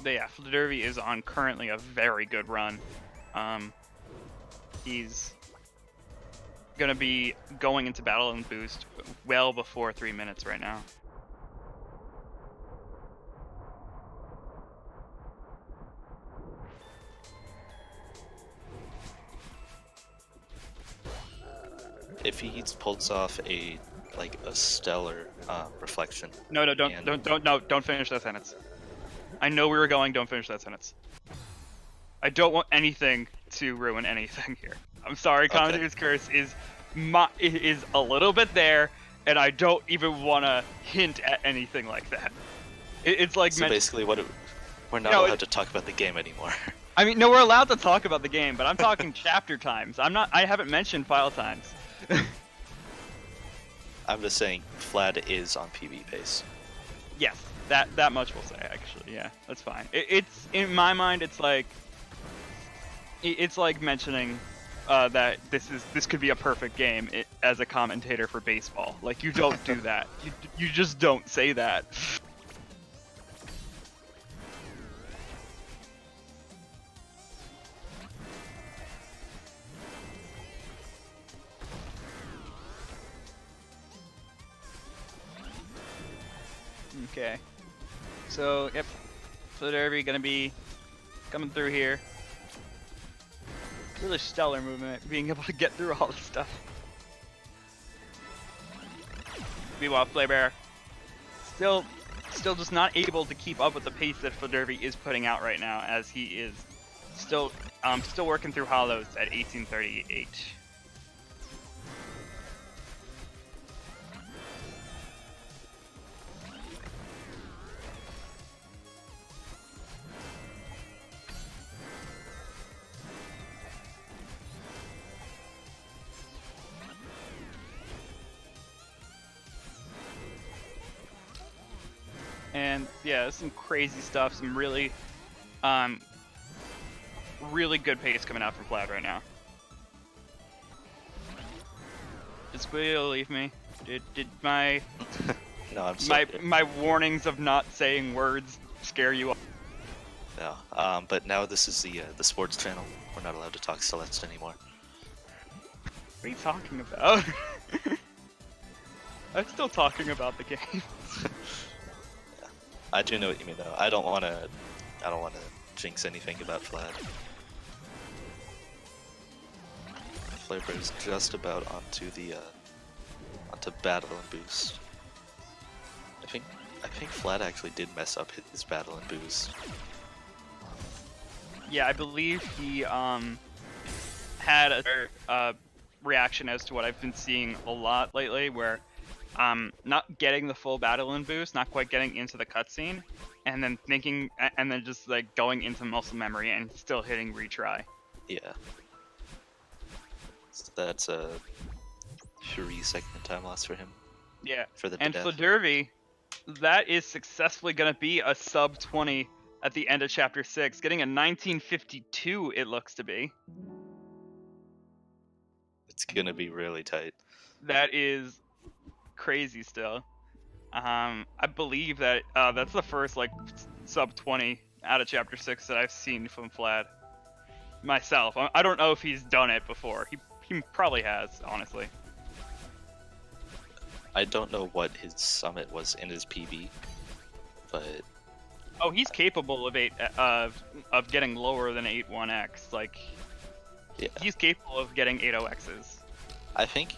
But yeah, Fladervy is on currently a very good run. He's gonna be going into battle and boost well before 3 minutes right now. If he pulls off a stellar reflection. No, don't finish that sentence. I know where we're going, don't finish that sentence. I don't want anything to ruin anything here. I'm sorry, Commentators Curse is a little bit there, and I don't even want to hint at anything like that. It's like so basically we're not allowed to talk about the game anymore. I mean, no, we're allowed to talk about the game, but I'm talking chapter times. I haven't mentioned file times. I'm just saying Vlad is on PB pace. Yes, that much we'll say, actually. Yeah, that's fine. It's in my mind, it's like mentioning that this could be a perfect game as a commentator for baseball. Like, you don't do that. You just don't say that. Okay. So, yep. Fladervy gonna be coming through here. Really stellar movement, being able to get through all this stuff. Meanwhile, Flarebear still just not able to keep up with the pace that Fladervy is putting out right now, as he is still working through hollows at 1838. And yeah, some crazy stuff, some really really good pace coming out from Flad right now. Did Squeal leave me? Did my No, I'm sorry. my warnings of not saying words scare you off? No, but now this is the sports channel. We're not allowed to talk Celeste anymore. What are you talking about? I'm still talking about the game. I do know what you mean though. I don't wanna jinx anything about Flad. Flarebear is just about onto battle and boost. I think Flad actually did mess up his battle and boost. Yeah, I believe he had a reaction as to what I've been seeing a lot lately, where not getting the full battle and boost, not quite getting into the cutscene, and then just like going into muscle memory and still hitting retry. Yeah. So that's a 3-second time loss for him. Yeah. For the and death. Fladervy, that is successfully going to be a sub 20 at the end of chapter 6, getting a 1952 it looks to be. It's gonna be really tight. That is crazy still. I believe that that's the first like sub 20 out of chapter 6 that I've seen from Flad myself. I don't know if he's done it before. He probably has, honestly. I don't know what his summit was in his PB, but oh, he's capable of getting lower than 81x. Like, yeah, he's capable of getting 80x's. I think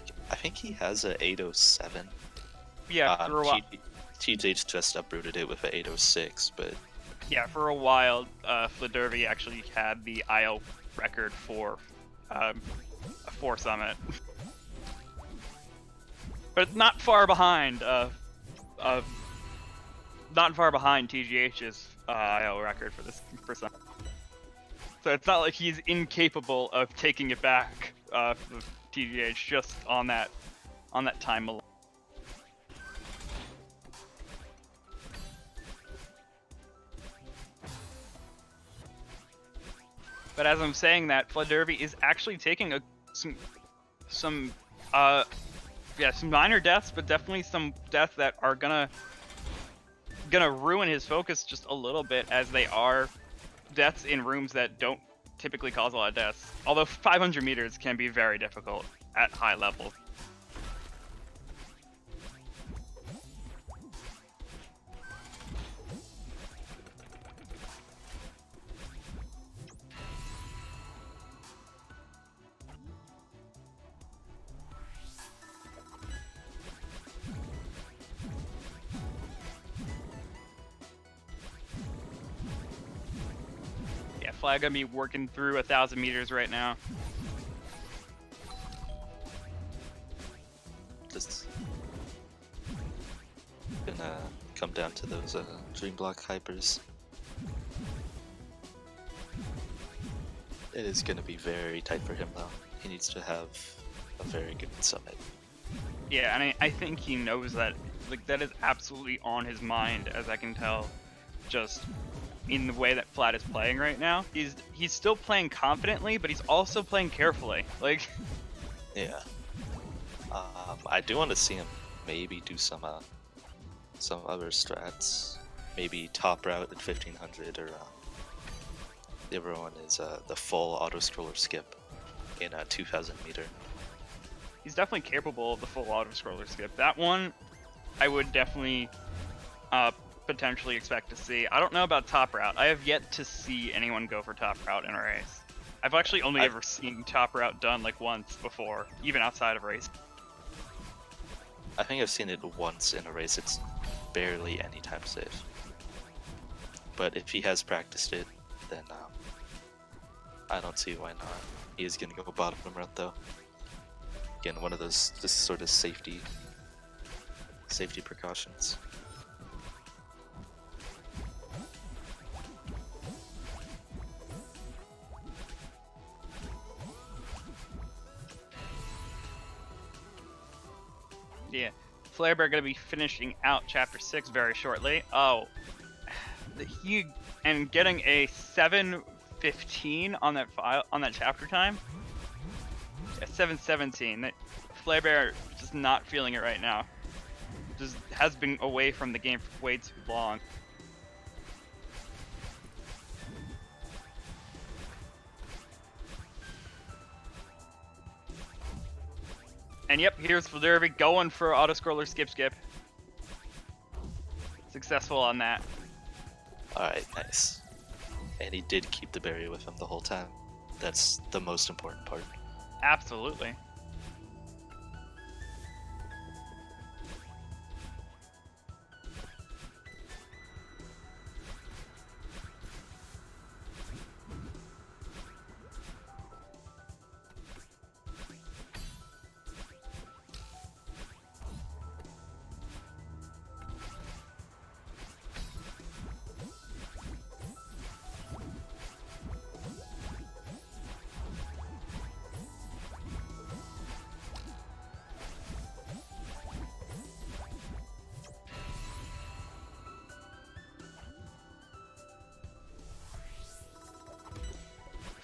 he has a 807. Yeah, for a while. TJ's just uprooted it with a 806, but yeah, for a while, Fladervy actually had the IO record for a 4 summit, but not far behind. Not far behind TGH's IO record for summit. So it's not like he's incapable of taking it back with TGH just on that time alone. But as I'm saying that, Fladervy is actually taking some minor deaths, but definitely some deaths that are gonna ruin his focus just a little bit, as they are deaths in rooms that don't typically cause a lot of deaths. Although 500 meters can be very difficult at high levels. Flag gonna be working through 1,000 meters right now. Just gonna come down to those dream block hypers. It is gonna be very tight for him though. He needs to have a very good summit. Yeah, and I think he knows that. Like, that is absolutely on his mind, as I can tell, just in the way that Flat is playing right now. He's still playing confidently, but he's also playing carefully. Like, yeah. I do want to see him maybe do some other strats. Maybe top route at 1500, or the other one is the full auto scroller skip in a 2000 meter. He's definitely capable of the full auto scroller skip. That one, I would definitely potentially expect to see. I don't know about top route. I have yet to see anyone go for top route in a race. I've actually only ever seen top route done like once before, even outside of race. I think I've seen it once in a race. barely any time save. But if he has practiced it, then I don't see why not. He is gonna go bottom route though. Again, one of those just sort of safety precautions. Yeah, Flarebear gonna be finishing out Chapter 6 very shortly. Oh, he and getting a 7:15 on that file on that chapter time. Yeah, 7:17. Flarebear just not feeling it right now. Just has been away from the game for way too long. And yep, here's Fladervy going for auto-scroller skip. Successful on that. Alright, nice. And he did keep the barrier with him the whole time. That's the most important part. Absolutely.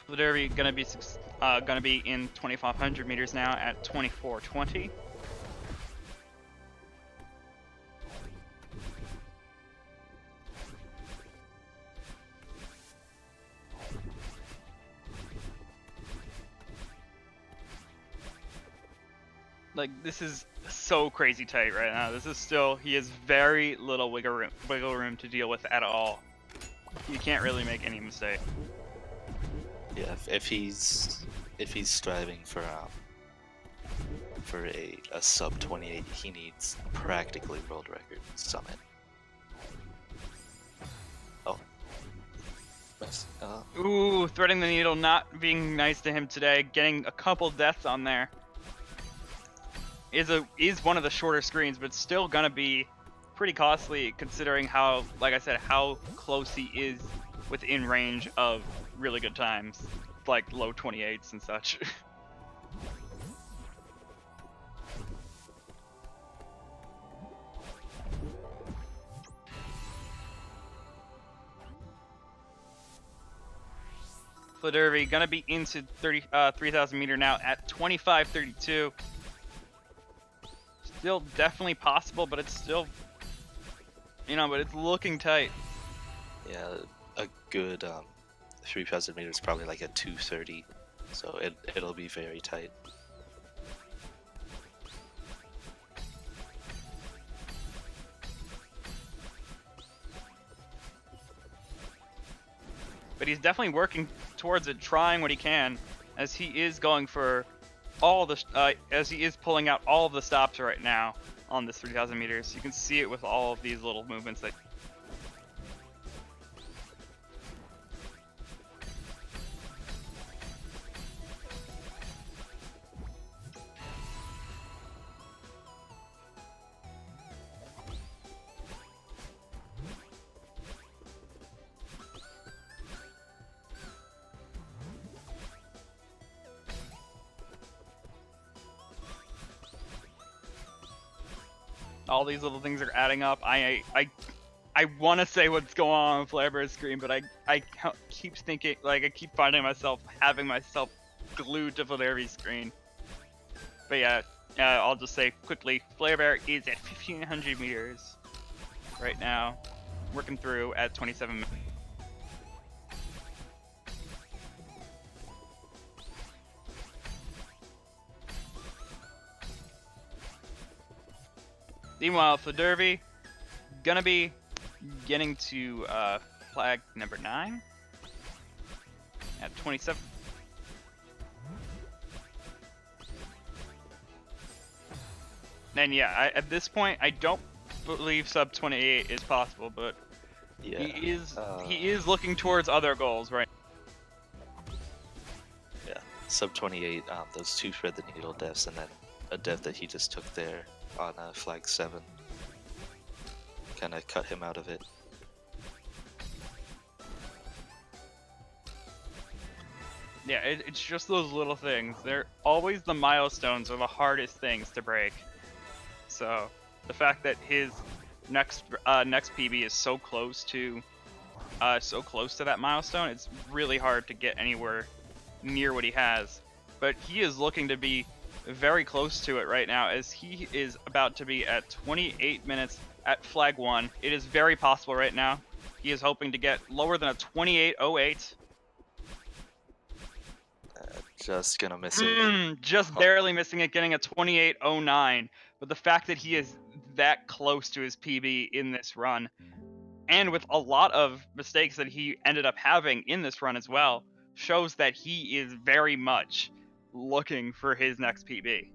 Fladervy gonna be in 2,500 meters now at 24:20. Like, this is so crazy tight right now. This is still, he has very little wiggle room to deal with at all. You can't really make any mistake. Yeah, if he's striving for a sub 28, he needs practically world record summit. Oh, Ooh, threading the needle not being nice to him today. Getting a couple deaths on there. Is one of the shorter screens, but still gonna be pretty costly considering how, like I said, how close he is within range of really good times, like low 28s and such. Fladervy gonna be into 3,000 meter now at 25:32. Still definitely possible, but it's still, but it's looking tight. yeah, a good 3,000 meters, probably like a 2:30, so it'll be very tight. But he's definitely working towards it, trying what he can, as he is going for all the as he is pulling out all of the stops right now on this 3,000 meters. You can see it with all of these little movements that. All these little things are adding up. I want to say what's going on Flarebear's screen, but I keep thinking, like, I keep finding myself having myself glued to Fladervy's screen. But yeah, I'll just say quickly, Flarebear is at 1,500 meters right now, working through at 27 minutes. Meanwhile, Fladervy gonna be getting to flag number 9 at 27. Then yeah, at this point, I don't believe sub 28 is possible, but Yeah. he is looking towards other goals, right? Yeah. Sub 28. Those 2 thread the needle deaths, and then a death that he just took there on flag 7. Kind of cut him out of it. Yeah, it's just those little things. They're always the milestones are the hardest things to break. So the fact that his next PB is so close to that milestone, it's really hard to get anywhere near what he has. But he is looking to be very close to it right now, as he is about to be at 28 minutes at flag 1. It is very possible right now. He is hoping to get lower than a 28.08. Just gonna miss it. Just barely missing it, getting a 28.09. But the fact that he is that close to his PB in this run, and with a lot of mistakes that he ended up having in this run as well, shows that he is very much looking for his next PB.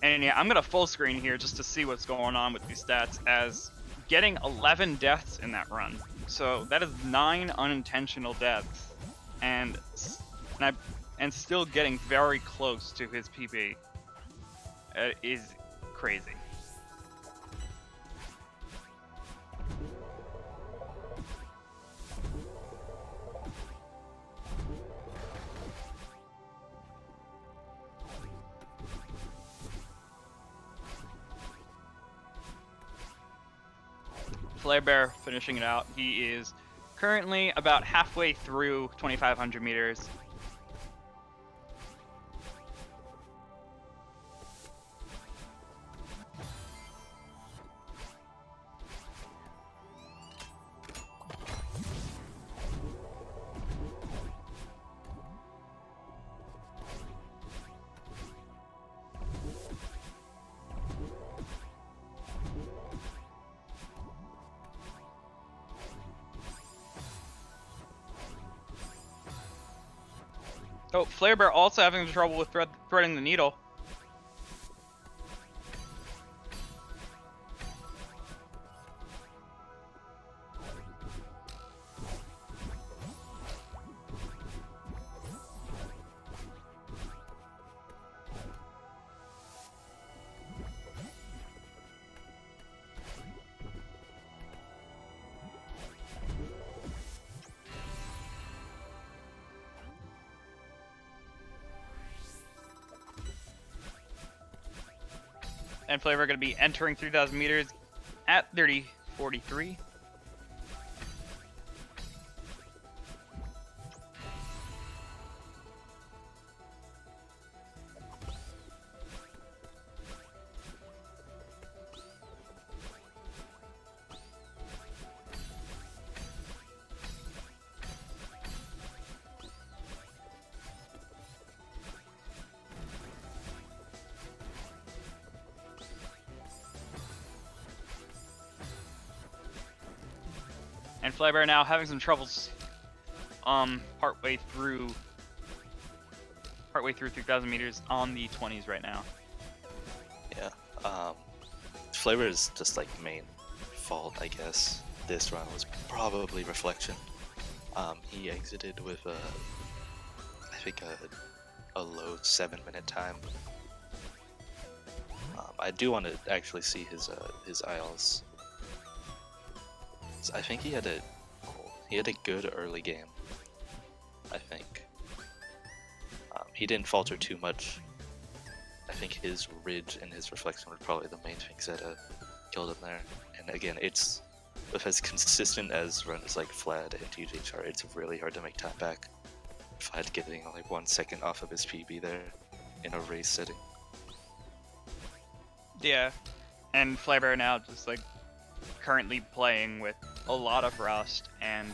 And yeah, I'm gonna full screen here just to see what's going on with these stats, as getting 11 deaths in that run. So that is 9 unintentional deaths, and still getting very close to his PB. Is crazy. Flarebear finishing it out. He is currently about halfway through 2,500 meters. Oh, Flarebear also having trouble with threading the needle. And Flavor going to be entering 3,000 meters at 30:43. And Flybear now having some troubles partway through 3,000 meters on the 20s right now. Yeah. Flavor is just like main fault, I guess. This run was probably reflection. He exited with I think a low 7-minute time. I do want to actually see his ILs. I think he had a good early game. I think he didn't falter too much. I think his ridge and his reflection were probably the main things that killed him there. And again, it's with as consistent as runs like Flad and TJHR, it's really hard to make time back. Flad getting like 1 second off of his PB there in a race setting. Yeah, and Flybear now just like currently playing with a lot of rust, and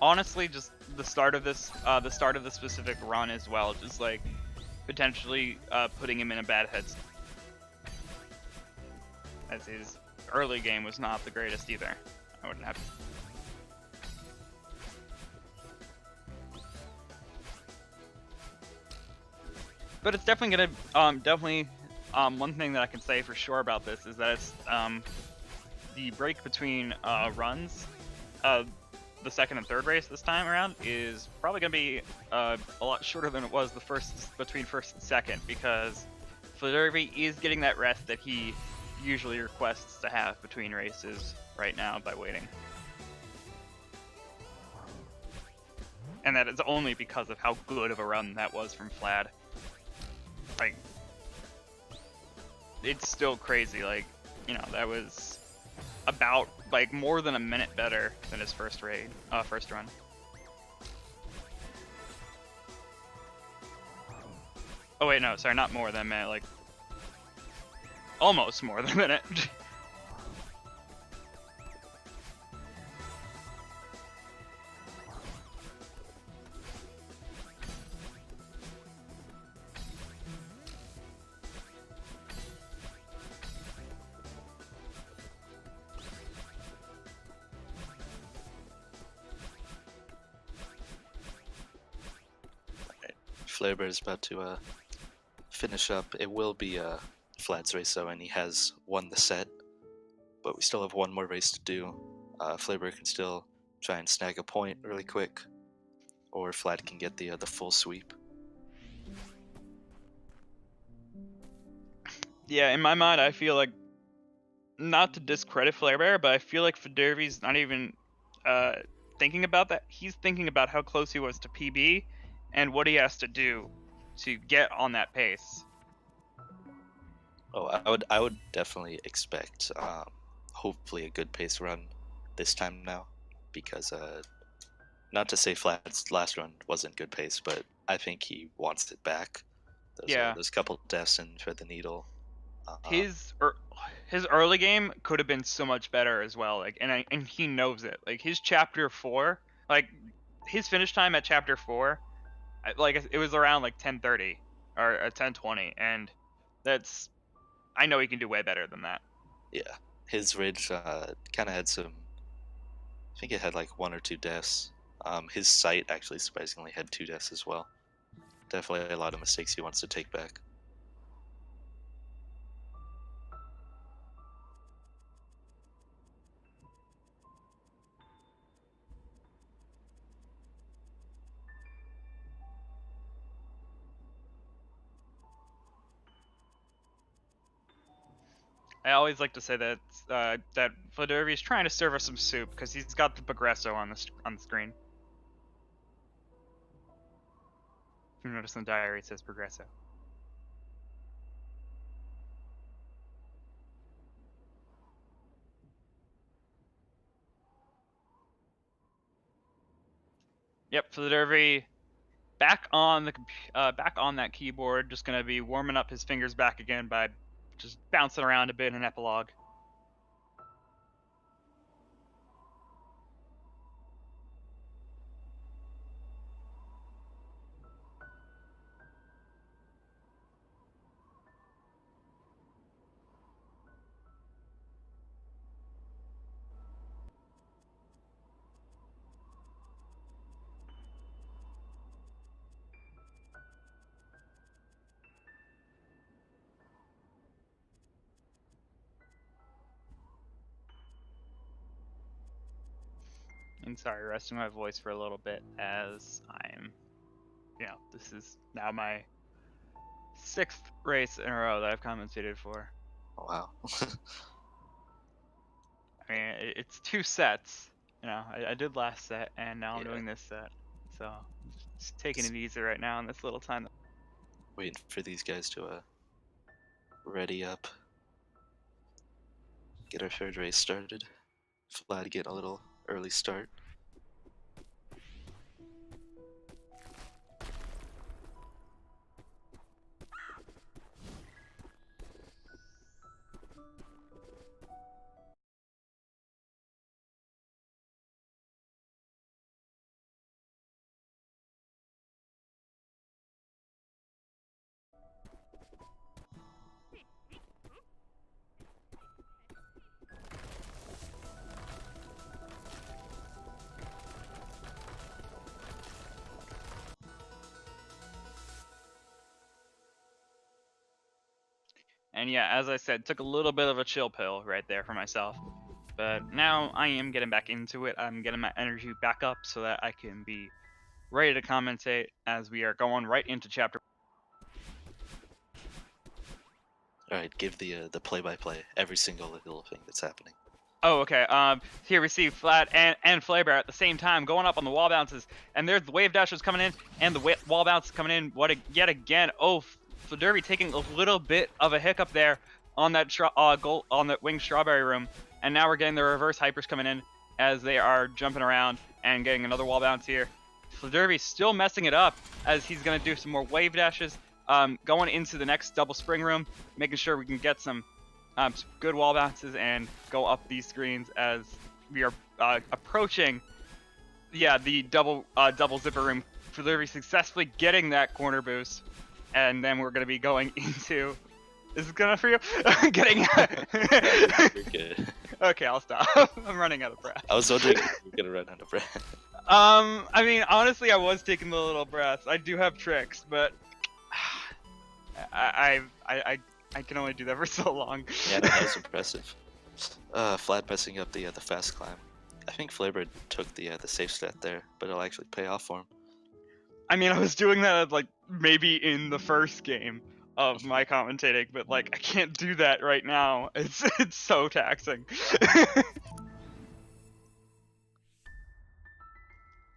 honestly just the start of this specific run as well, just like potentially putting him in a bad headspace, as his early game was not the greatest either. I wouldn't have but it's definitely gonna one thing that I can say for sure about this is that it's the break between runs, the second and third race this time around is probably gonna be a lot shorter than it was between first and second, because Fladervy is getting that rest that he usually requests to have between races right now by waiting. And that is only because of how good of a run that was from Flad. Like, it's still crazy. Like, you know, that was about like more than a minute better than his first run. Oh wait, no, sorry, not more than a minute. Like, almost more than a minute. Flarebear is about to finish up. It will be Flad's race though, and he has won the set, but we still have one more race to do. Flarebear can still try and snag a point really quick, or Flad can get the full sweep. Yeah, in my mind, I feel like, not to discredit Flarebear, but I feel like Fladervy's not even thinking about that. He's thinking about how close he was to PB and what he has to do to get on that pace. Oh, I would definitely expect hopefully a good pace run this time now, because not to say Flad's last run wasn't good pace, but I think he wants it back. There's a couple deaths in for the needle. His early game could have been so much better as well. Like, and he knows it. Like, his chapter 4, like his finish time at chapter 4, like it was around like 10:30 or 10:20, and that's, I know he can do way better than that. Yeah, his ridge kind of had some. I think it had like 1 or 2 deaths. His sight actually surprisingly had 2 deaths as well. Definitely a lot of mistakes he wants to take back. I always like to say that that Fladervy is trying to serve us some soup because he's got the Progresso on the screen. If you notice in the diary, it says Progresso. Yep, Fladervy back on that keyboard, just gonna be warming up his fingers back again by just bouncing around a bit in epilogue. And sorry, resting my voice for a little bit as I'm, this is now my 6th race in a row that I've commentated for. Oh, wow. I mean, it's 2 sets. I did last set, and now I'm doing this set. So, just taking it easy right now in this little time. Waiting for these guys to ready up. Get our third race started. Vlad get a little early start. And yeah, as I said, took a little bit of a chill pill right there for myself. But now I am getting back into it. I'm getting my energy back up so that I can be ready to commentate as we are going right into chapter. All right, give the play-by-play, every single little thing that's happening. Oh, okay. Here we see Flat and Flarebear at the same time going up on the wall bounces, and there's the wave dashers coming in, and the wall bounce coming in. Yet again? Oh, Fladervy taking a little bit of a hiccup there on that on that winged strawberry room, and now we're getting the reverse hypers coming in as they are jumping around and getting another wall bounce here. Fladervy still messing it up as he's gonna do some more wave dashes, going into the next double spring room, making sure we can get some good wall bounces and go up these screens as we are approaching, the double zipper room. Fladervy successfully getting that corner boost, and then we're gonna be going into. Is it good enough for you? Getting. You're good. Okay, I'll stop. I'm running out of breath. I was wondering if you were gonna run out of breath. I mean, honestly, I was taking the little breaths. I do have tricks, but I can only do that for so long. Yeah, that was impressive. Flat pressing up the fast climb. I think Flaber took the safe strat there, but it'll actually pay off for him. I mean, I was doing that like maybe in the first game of my commentating, but like I can't do that right now. It's so taxing.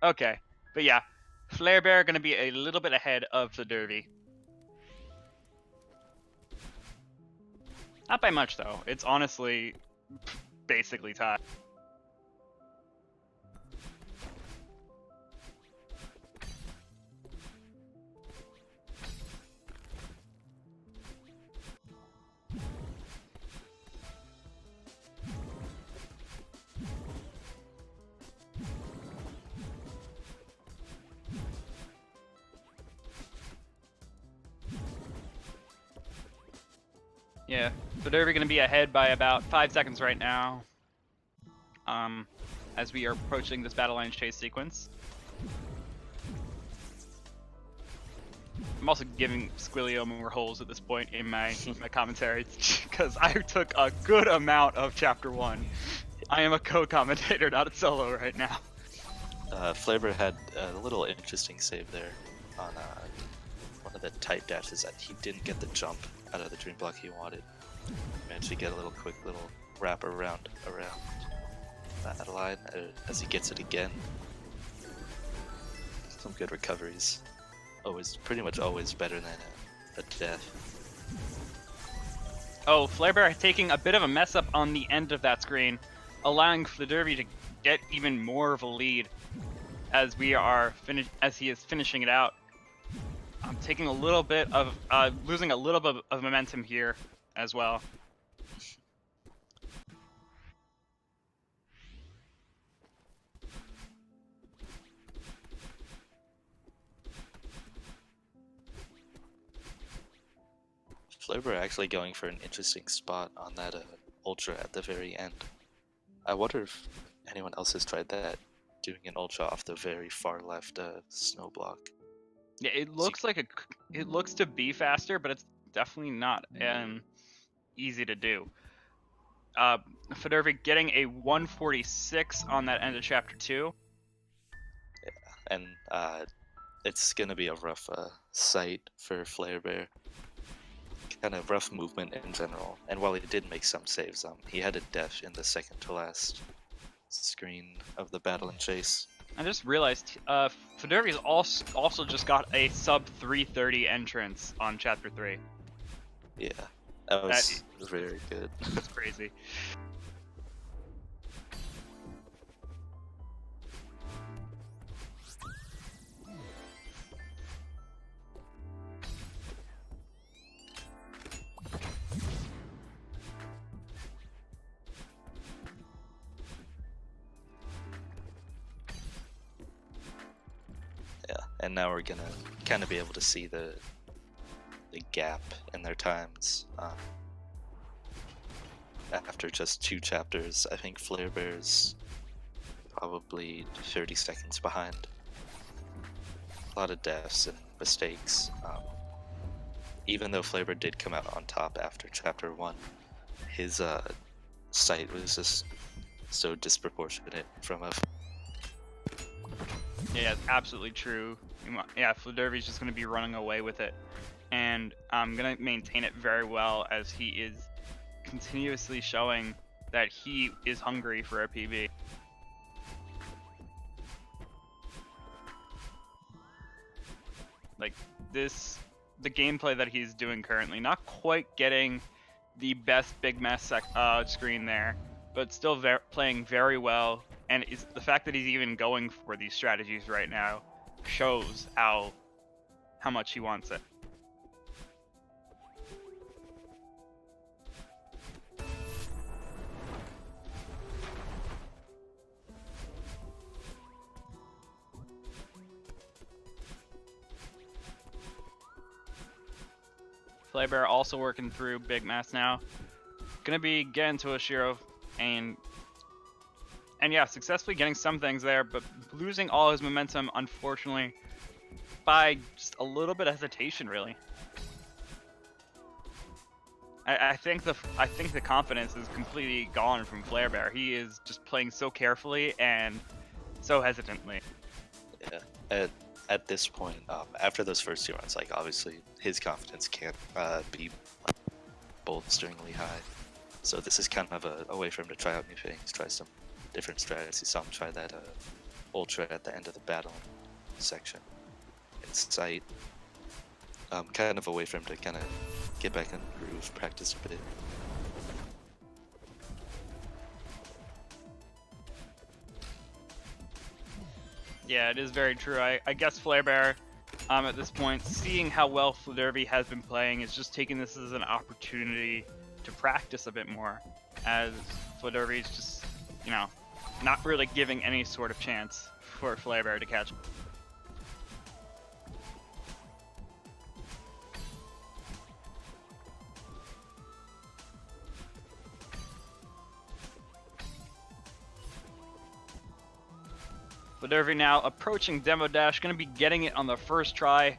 Okay, but yeah, Flarebear gonna be a little bit ahead of Fladervy. Not by much though. It's honestly basically tied. Yeah, Fladervy gonna be ahead by about 5 seconds right now. As we are approaching this battle line chase sequence. I'm also giving Squilio more holes at this point in my commentary because I took a good amount of chapter 1. I am a co-commentator, not a solo right now. Flaber had a little interesting save there on one of the tight dashes that he didn't get the jump out of the dream block he wanted. Managed to get a little quick little wrap around that line as he gets it again. Some good recoveries. Pretty much always better than a death. Oh, Flarebear taking a bit of a mess up on the end of that screen, allowing Fladervy to get even more of a lead as he is finishing it out. I'm taking a little bit of losing a little bit of momentum here as well. Flaber actually going for an interesting spot on that ultra at the very end. I wonder if anyone else has tried that, doing an ultra off the very far left snow block. Yeah, it looks it looks to be faster, but it's definitely not easy to do. Fladervy getting a 146 on that end of chapter 2. Yeah, and it's gonna be a rough sight for Flarebear. Kind of rough movement in general, and while he did make some saves, he had a death in the second to last screen of the battle and chase. I just realized Fladervy's also just got a sub 330 entrance on chapter 3. Yeah, that was very good. That's crazy. And now we're gonna kind of be able to see the gap in their times. After just 2 chapters, I think Flarebear's probably 30 seconds behind. A lot of deaths and mistakes. even though Flaber did come out on top after Chapter 1, his sight was just so disproportionate from a... Yeah, it's absolutely true. Yeah, Fladervy's just going to be running away with it. And I'm going to maintain it very well as he is continuously showing that he is hungry for a PB. Like, the gameplay that he's doing currently, not quite getting the best big mess screen there, but still playing very well. And the fact that he's even going for these strategies right now shows how much he wants it. Flarebear also working through big mess now. Gonna be getting to Oshiro and yeah, successfully getting some things there, but losing all his momentum, unfortunately, by just a little bit of hesitation, really. I think the confidence is completely gone from Flarebear. He is just playing so carefully and so hesitantly. Yeah, at this point, after those first 2 runs, like, obviously his confidence can't be bolsteringly high. So this is kind of a way for him to try out new things, try some different strategies. Saw him try that ultra at the end of the battle section in sight. Kind of a way for him to kind of get back in the groove, practice a bit. Yeah, it is very true. I guess Flarebear, at this point, seeing how well Fladervy has been playing, is just taking this as an opportunity to practice a bit more, as Fladervy is just, you know, not really giving any sort of chance for Flarebear to catch. Fladervy now approaching Demo Dash, gonna be getting it on the first try.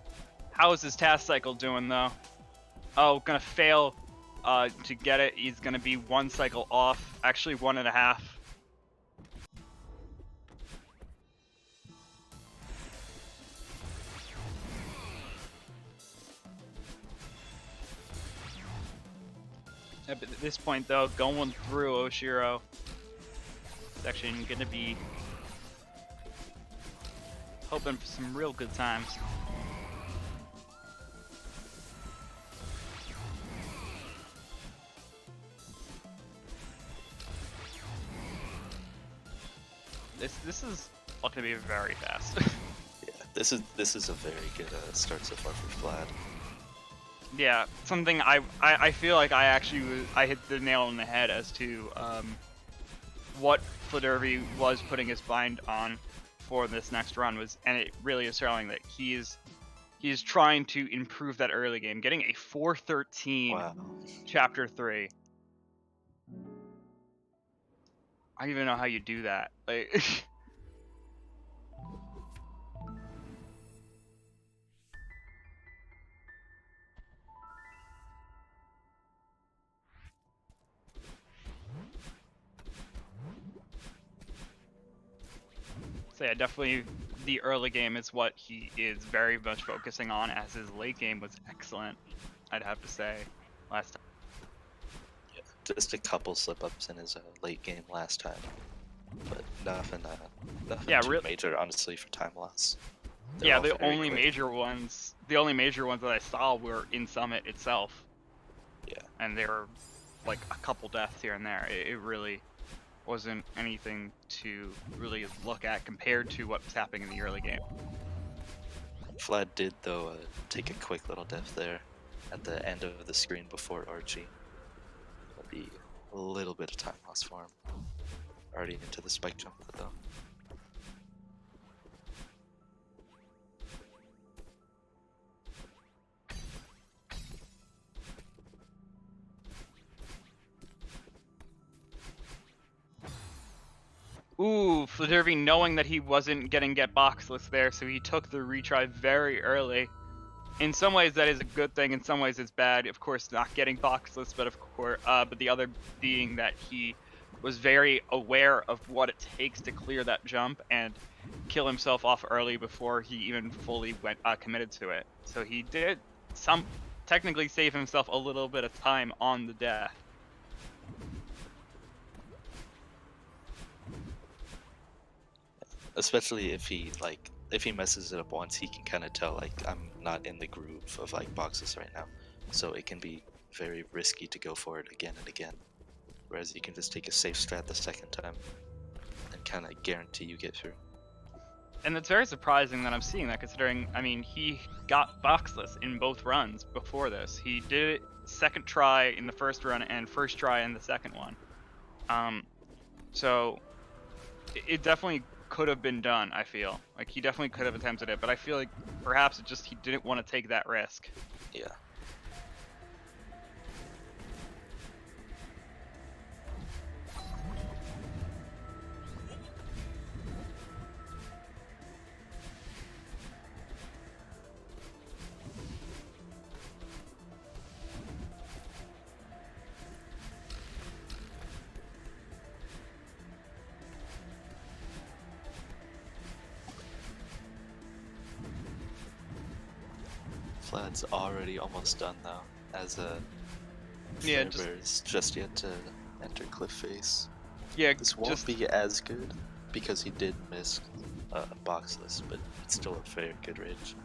How is his task cycle doing though? Oh, gonna fail to get it. He's gonna be 1 cycle off, actually 1.5. At this point though, going through Oshiro, it's actually gonna be hoping for some real good times. This is looking to be very fast. Yeah, this is a very good start so far for Vlad. Yeah, something I feel like I hit the nail on the head as to what Fladervy was putting his mind on for this next run was, and it really is showing that he's trying to improve that early game, getting a 413 Wow. Chapter 3. I don't even know how you do that. Like, so yeah, definitely the early game is what he is very much focusing on, as his late game was excellent, I'd have to say, last time. Yeah, just a couple slip-ups in his late game last time, but nothing too major, honestly, for time loss. Yeah, the only major ones that I saw were in Summit itself. Yeah. And they were like a couple deaths here and there. It really wasn't anything to really look at compared to what's happening in the early game. Vlad did, though, take a quick little death there at the end of the screen before Archie. That'll be a little bit of time loss for him. Already into the spike jump, though. Ooh, Fladervy knowing that he wasn't getting get boxless there, so he took the retry very early. in some ways that is a good thing. In some ways it's bad. Of course, not getting boxless, but but the other being that he was very aware of what it takes to clear that jump and kill himself off early before he even fully went committed to it. So he did technically save himself a little bit of time on the death. Especially if he messes it up once, he can kind of tell like I'm not in the groove of like boxes right now, so it can be very risky to go for it again and again. Whereas you can just take a safe strat the second time and kind of guarantee you get through. And it's very surprising that I'm seeing that, considering, I mean, he got boxless in both runs before this. He did it second try in the first run and first try in the second one. So it definitely could have been done, I feel. Like, he definitely could have attempted it, but I feel like perhaps it just he didn't want to take that risk. Yeah. Flad's already almost done though, as Yeah, Flarebear's just yet to enter cliff face. Yeah, This won't be as good because he did miss boxless, but it's still a very good range.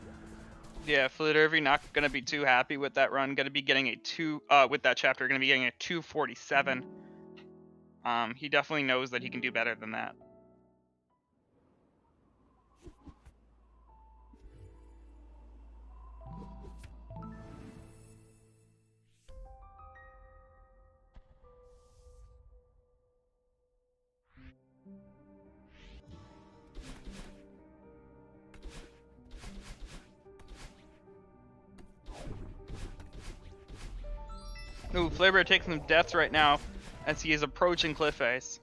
Yeah, Fladervy not gonna be too happy with that run. Gonna be getting with that chapter. Gonna be getting a 247. He definitely knows that he can do better than that. Ooh, Flarebear taking some deaths right now as he is approaching cliff face.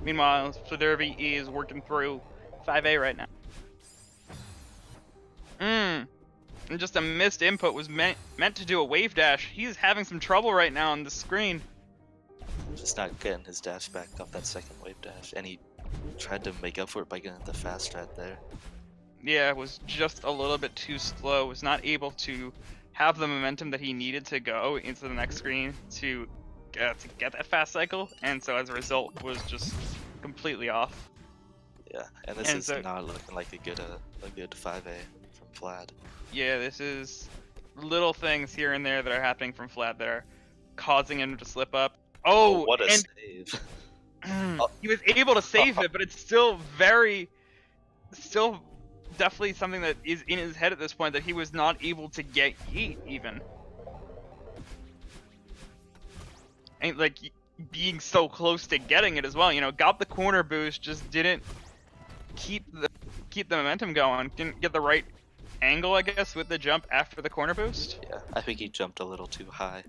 Meanwhile, Fladervy is working through 5A right now. And just a missed input was meant to do a wave dash. He's having some trouble right now on the screen. Just not getting his dash back off that second wave dash, and he tried to make up for it by getting the fast strat there. Yeah, was just a little bit too slow. Was not able to have the momentum that he needed to go into the next screen to get that fast cycle, and so as a result was just completely off. Yeah, and this is not looking like a good 5A from Flad. Yeah, this is little things here and there that are happening from Flad that are causing him to slip up. Oh, what a save! He was able to save it, but it's still definitely something that is in his head at this point that he was not able to get yeet even. And like being so close to getting it as well, you know, got the corner boost, just didn't keep the momentum going, didn't get the right angle, I guess, with the jump after the corner boost. Yeah, I think he jumped a little too high.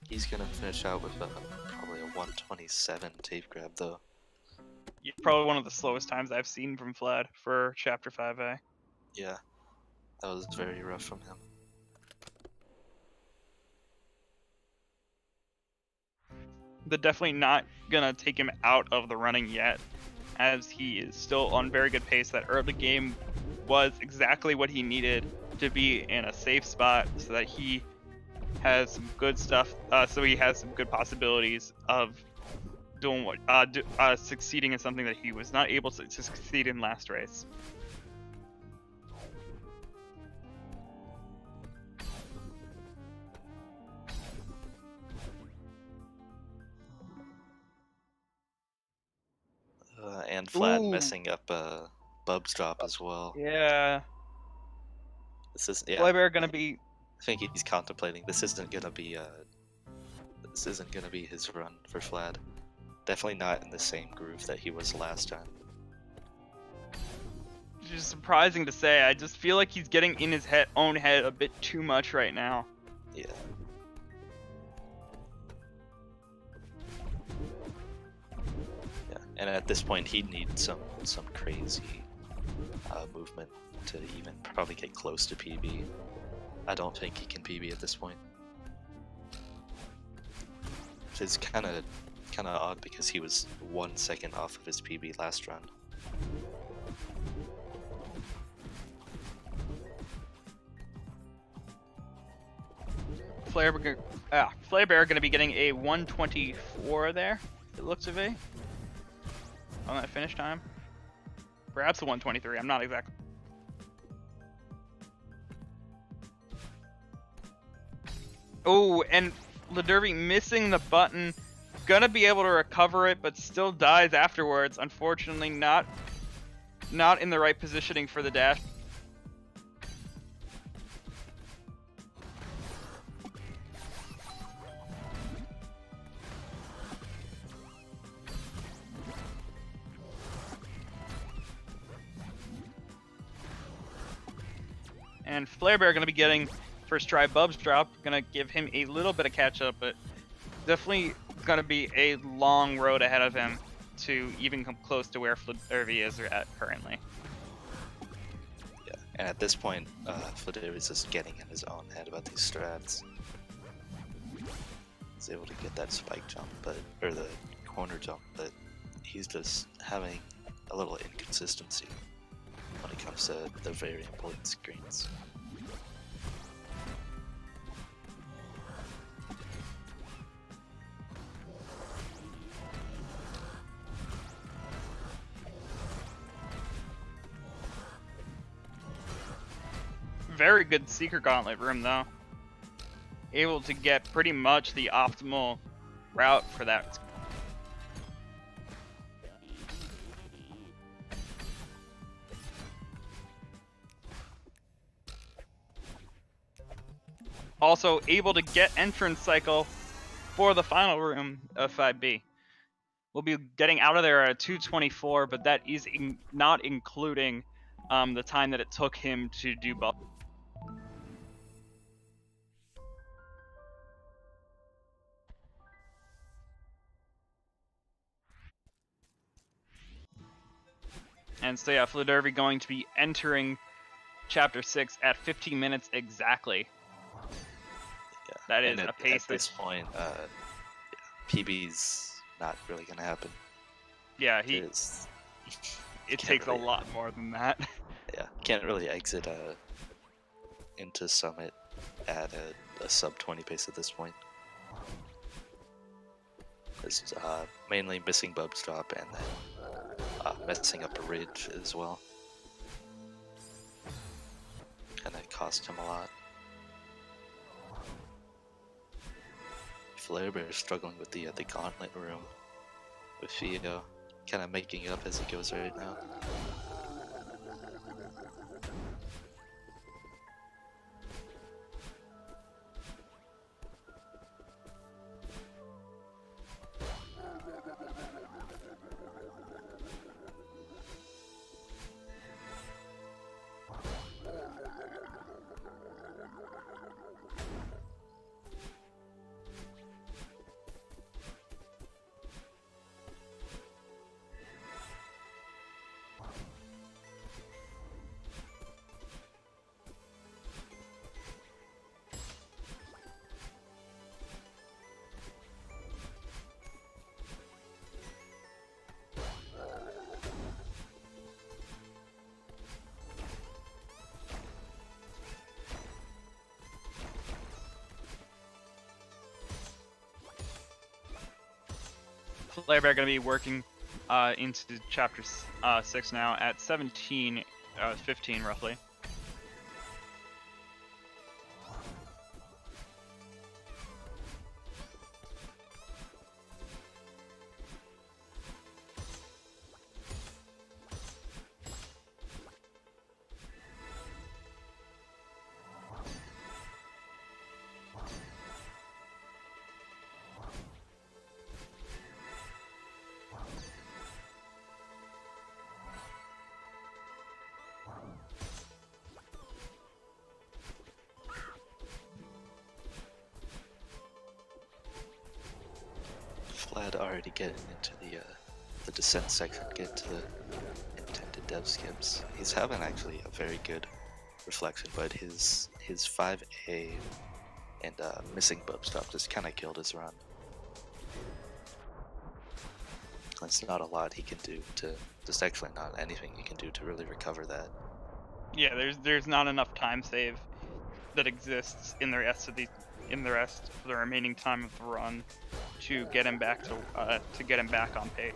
He's gonna finish out with probably a 127 tape grab though. Yeah, probably one of the slowest times I've seen from Flad for Chapter 5A. Yeah, that was very rough from him. They're definitely not gonna take him out of the running yet, as he is still on very good pace. That early game was exactly what he needed to be in a safe spot so that he has some good stuff, so he has some good possibilities of doing what succeeding in something that he was not able to succeed in last race. And Flad messing up Bub's drop as well. Yeah. This is Flarebear gonna be. I think he's contemplating this isn't gonna be his run for Flad. Definitely not in the same groove that he was last time. It's just surprising to say. I just feel like he's getting in his own head a bit too much right now. Yeah. Yeah, and at this point he'd need some crazy movement to even probably get close to PB. I don't think he can PB at this point. It's kind of odd because he was 1 second off of his PB last run. Flarebear going to be getting a 124 there. It looks of it on that finish time. Perhaps a 123. I'm not exactly. Oh, and Fladervy missing the button. Gonna be able to recover it, but still dies afterwards. Unfortunately, not in the right positioning for the dash. And Flarebear going to be getting first try Bub's drop. Going to give him a little bit of catch up, but definitely going to be a long road ahead of him to even come close to where Fladervy is at currently. Yeah, and at this point, Fladervy is just getting in his own head about these strats. He's able to get that spike jump, or the corner jump, but he's just having a little inconsistency when it comes to the very important screens. Very good Seeker Gauntlet room though. Able to get pretty much the optimal route for that. Also able to get entrance cycle for the final room of 5B. We'll be getting out of there at 2:24, but that is not including the time that it took him to do both. And so yeah, Fladervy going to be entering Chapter 6 at 15 minutes exactly. Yeah. That is a pace at this point, PB's not really gonna happen. Yeah, it takes really, a lot more than that. Yeah, can't really exit into Summit at a sub 20 pace at this point. This is mainly missing Bub's drop and then messing up a ridge as well. Kinda cost him a lot. Flarebear is struggling with the gauntlet room with Fido, kinda making it up as he goes right now. Flarebear going to be working into Chapter 6 now at 15 roughly. Vlad already getting into the descent section, get to the intended dev skips. He's having actually a very good reflection, but his 5A and missing bub stop just kind of killed his run. There's not a lot he can do to, there's actually not anything he can do to really recover that. Yeah, there's not enough time save that exists in the rest of the remaining time of the run to get him back on pace.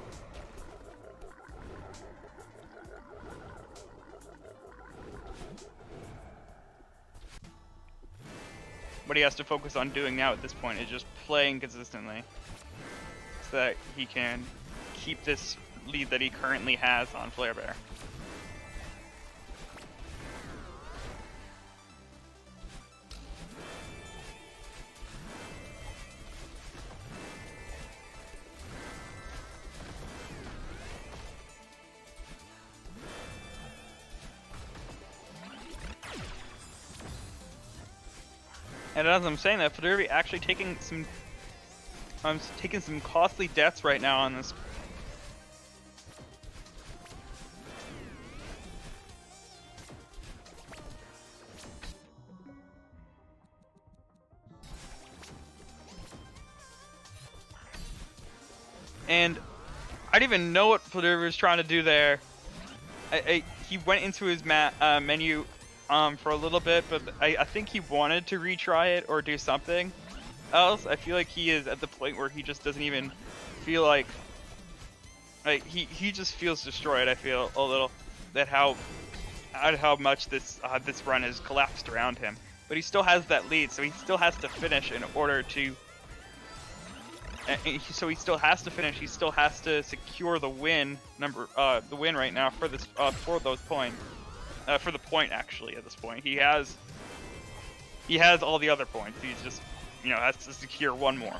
What he has to focus on doing now at this point is just playing consistently so that he can keep this lead that he currently has on Flarebear. And as I'm saying that, Fladervy actually taking some costly deaths right now on this. And I didn't even know what Fladervy was trying to do there. He went into his menu for a little bit, but I think he wanted to retry it or do something else. I feel like he is at the point where he just doesn't even feel like he just feels destroyed. I feel a little at how much this run has collapsed around him. But he still has that lead, so he still has to finish in order to. So he still has to finish. He still has to secure the win right now for this for those points. For the point, actually, at this point, he has all the other points. He's just, has to secure one more.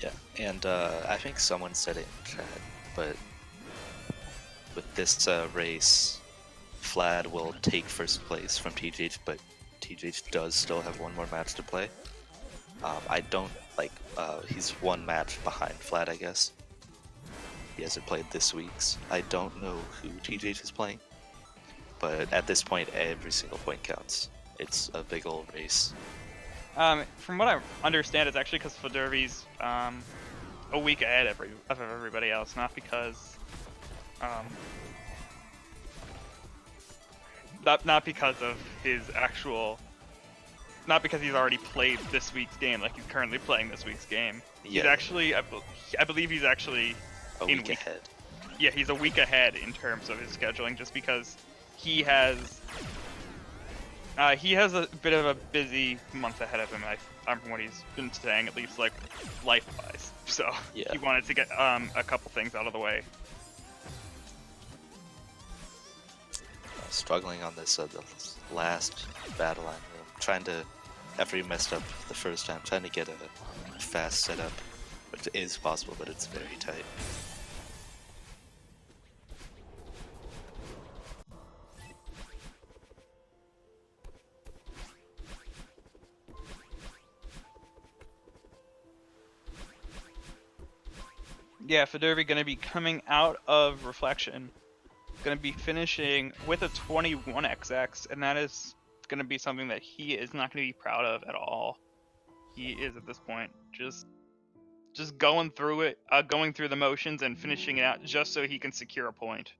Yeah, and I think someone said it in chat, but with this race, Flad will take first place from TGH, but TGH does still have one more match to play. I don't he's one match behind Flad, I guess. He hasn't played this week's. I don't know who TGH is playing, but at this point, every single point counts. It's a big old race. From what I understand, it's actually because Fladervy's a week ahead of everybody else, not because not because of his actual. Not because he's already played this week's game, like he's currently playing this week's game. Yeah. He's actually, I believe he's actually a week ahead. Yeah, he's a week ahead in terms of his scheduling, just because he has a bit of a busy month ahead of him. From what he's been saying, at least like life-wise. So yeah. He wanted to get a couple things out of the way. Struggling on this the last battle line. Trying to, after he messed up the first time, trying to get a fast setup, which is possible, but it's very tight. Yeah, Fladervy going to be coming out of Reflection, going to be finishing with a 21XX, and that is going to be something that he is not going to be proud of at all. He is at this point just going through it, going through the motions and finishing it out just so he can secure a point.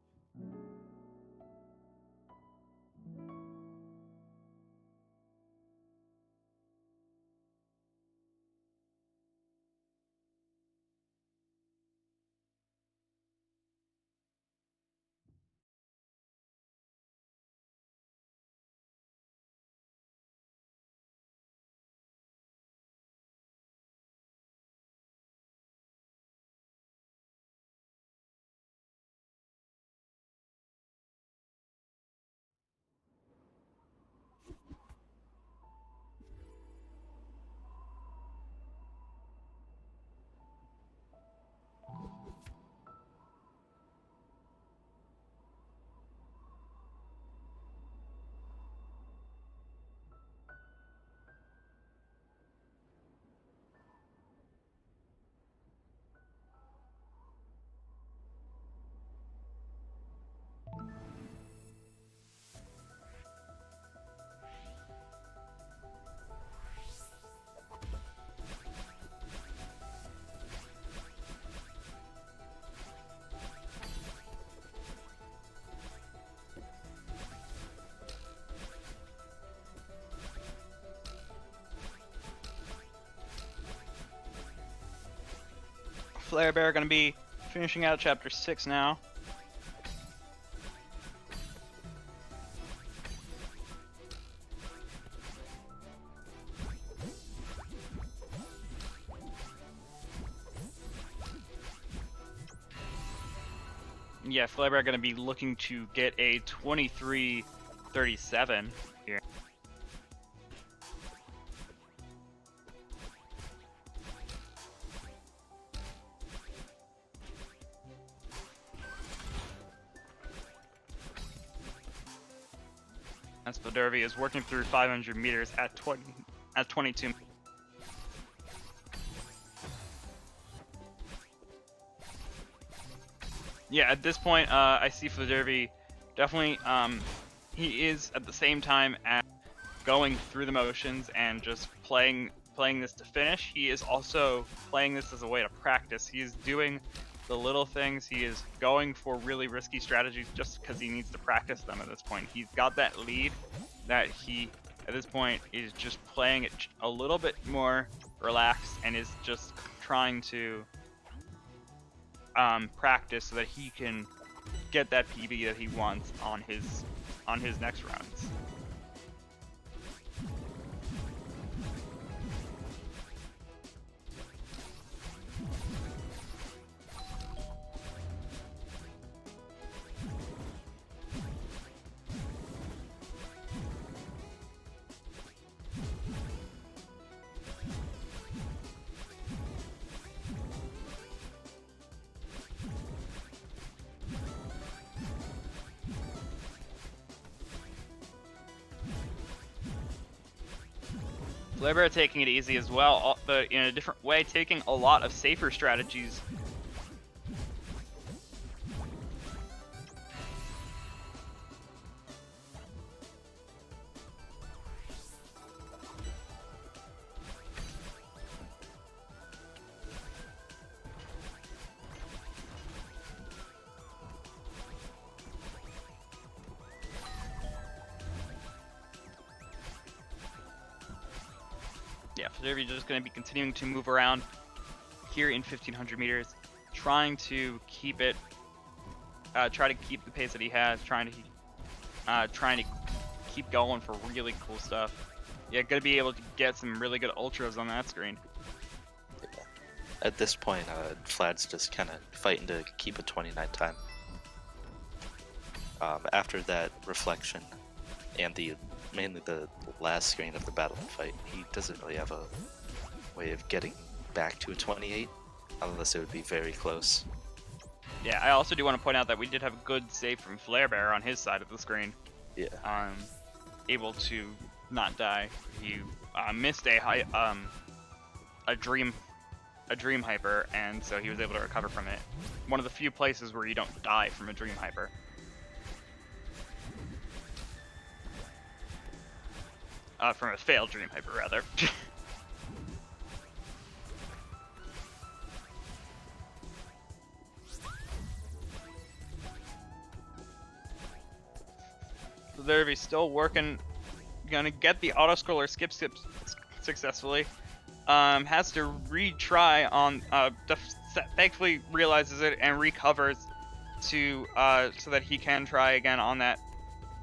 Flarebear going to be finishing out Chapter 6 now. Yeah, Flarebear going to be looking to get a 23-37 here. As Fladervy is working through 500 meters at 22. Yeah, at this point, I see Fladervy definitely. He is at the same time as going through the motions and just playing this to finish. He is also playing this as a way to practice. He is doing the little things. He is going for really risky strategies just because he needs to practice them at this point. He's got that lead that he, at this point, is just playing it a little bit more relaxed and is just trying to practice so that he can get that PB that he wants on his next rounds. Flarebear taking it easy as well, but in a different way, taking a lot of safer strategies. Yeah, Fladervy just going to be continuing to move around here in 1500 meters, trying to keep it, try to keep the pace that he has, trying to keep going for really cool stuff. Yeah, going to be able to get some really good ultras on that screen. Yeah. At this point, Flad's just kind of fighting to keep a 29 time. After that reflection and mainly the last screen of the battle fight, he doesn't really have a way of getting back to a 28 unless it would be very close. Yeah, I also do want to point out that we did have a good save from Flarebear on his side of the screen. Yeah. Able to not die. He missed a dream hyper, and so he was able to recover from it. One of the few places where you don't die from a dream hyper. From a failed dream hyper, rather. So Fladervy still working, gonna get the auto scroller skip successfully. Has to retry on, thankfully realizes it and recovers to so that he can try again on that.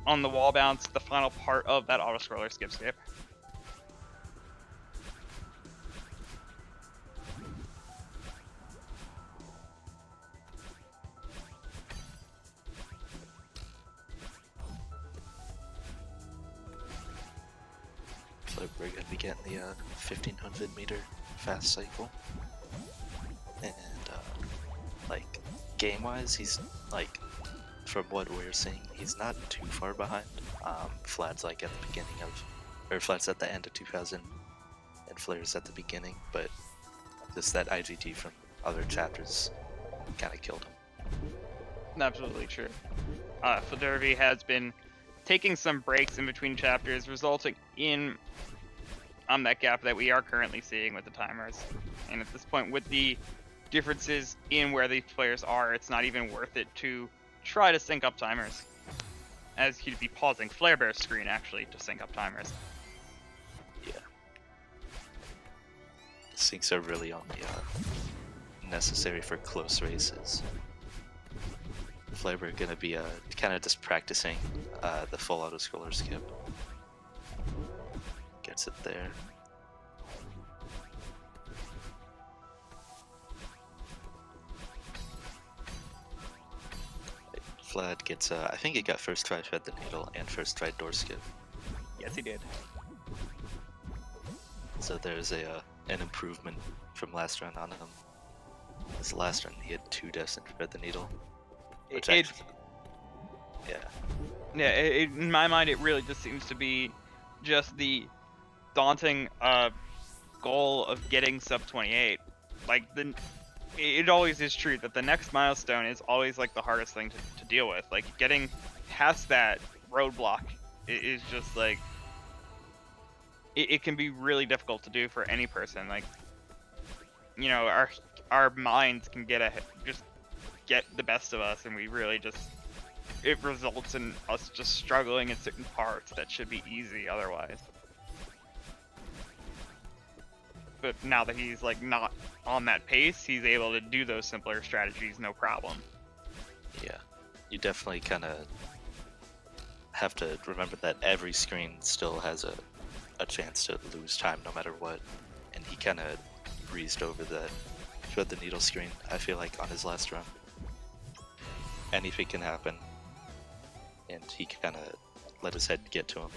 On the wall bounce, the final part of that auto scroller skip. So we're gonna be getting the 1500 meter fast cycle, and like game wise, he's like, from what we're seeing, he's not too far behind. Flad's like at the beginning of, or Flad's at the end of 2000, and Flare's at the beginning, but just that IGT from other chapters kind of killed him. Absolutely true. Fladervy has been taking some breaks in between chapters, resulting in that gap that we are currently seeing with the timers. And at this point, with the differences in where these players are, it's not even worth it to try to sync up timers, as he'd be pausing Flarebear's screen actually to sync up timers. Yeah. Syncs are really on the necessary for close races. Flarebear gonna be kind of just practicing the full auto scroller skip. Gets it there. Vlad gets, I think he got first try fed the needle and first try door skip. Yes, he did. So there's an improvement from last run on him. This last run he had 2 deaths and fed the needle. Which Yeah. Yeah, In my mind, it really just seems to be just the daunting goal of getting sub 28. Like it always is true that the next milestone is always like the hardest thing to deal with. Like getting past that roadblock is just like it can be really difficult to do for any person. Like, you know, our minds can just get the best of us, and we really just, it results in us just struggling in certain parts that should be easy otherwise. But now that he's like not on that pace, he's able to do those simpler strategies no problem. yeah. You definitely kind of have to remember that every screen still has a chance to lose time no matter what. And he kind of breezed over the thread the needle screen, I feel like, on his last run. Anything can happen. And he kind of let his head get to him.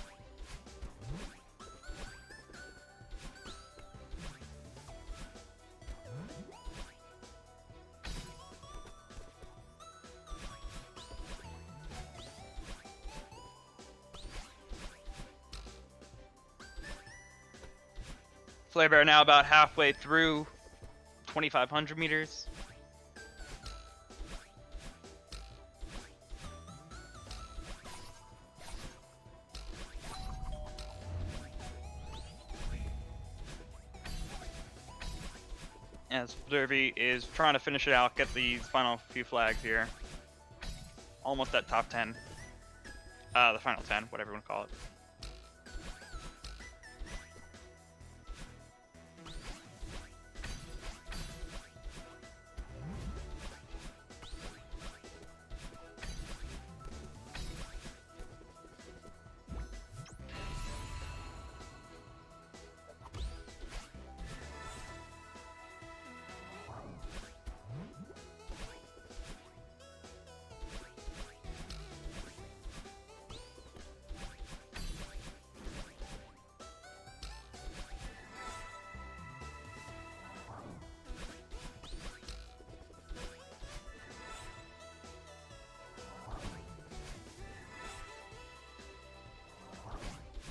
Flarebear now about halfway through 2,500 meters. As Fladervy is trying to finish it out, get these final few flags here. Almost at top 10. The final 10, whatever you want to call it.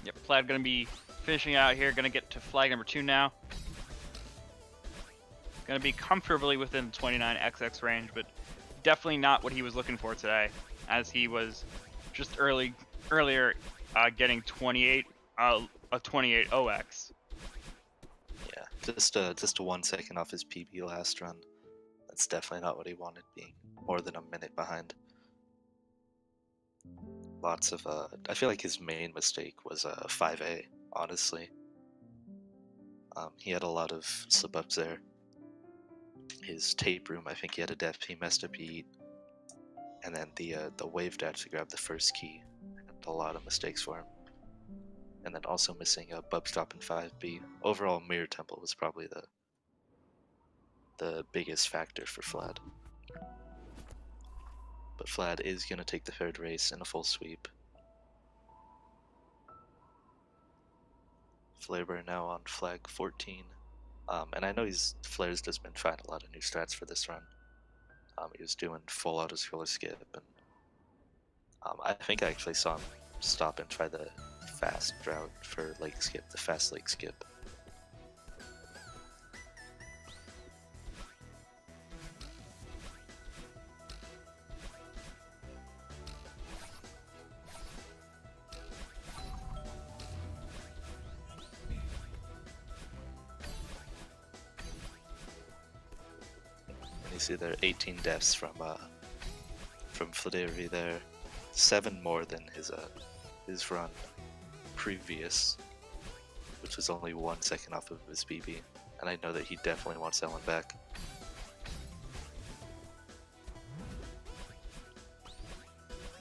Yep, Vlad gonna be finishing out here, gonna get to flag number 2 now. Gonna be comfortably within the 29XX range, but definitely not what he was looking for today, as he was just earlier getting 28 a 28 OX. Yeah, just a 1 second off his PB last run. That's definitely not what he wanted, being more than a minute behind. Lots of I feel like his main mistake was 5A, honestly. He had a lot of slip ups there. His tape room, I think he had a def, he messed up heat. And then the wave dash to grab the first key, had a lot of mistakes for him. And then also missing a bubs drop in 5B. Overall, Mirror Temple was probably the biggest factor for Vlad. But Vlad is going to take the third race in a full sweep. Flarebear now on flag 14. And I know Flare's just been trying a lot of new strats for this run. He was doing full auto scroller skip, and I think I actually saw him stop and try the fast route for lake skip, the fast lake skip. You see there are 18 deaths from Fladervy there, 7 more than his run previous, which was only 1 second off of his BB, and I know that he definitely wants that one back.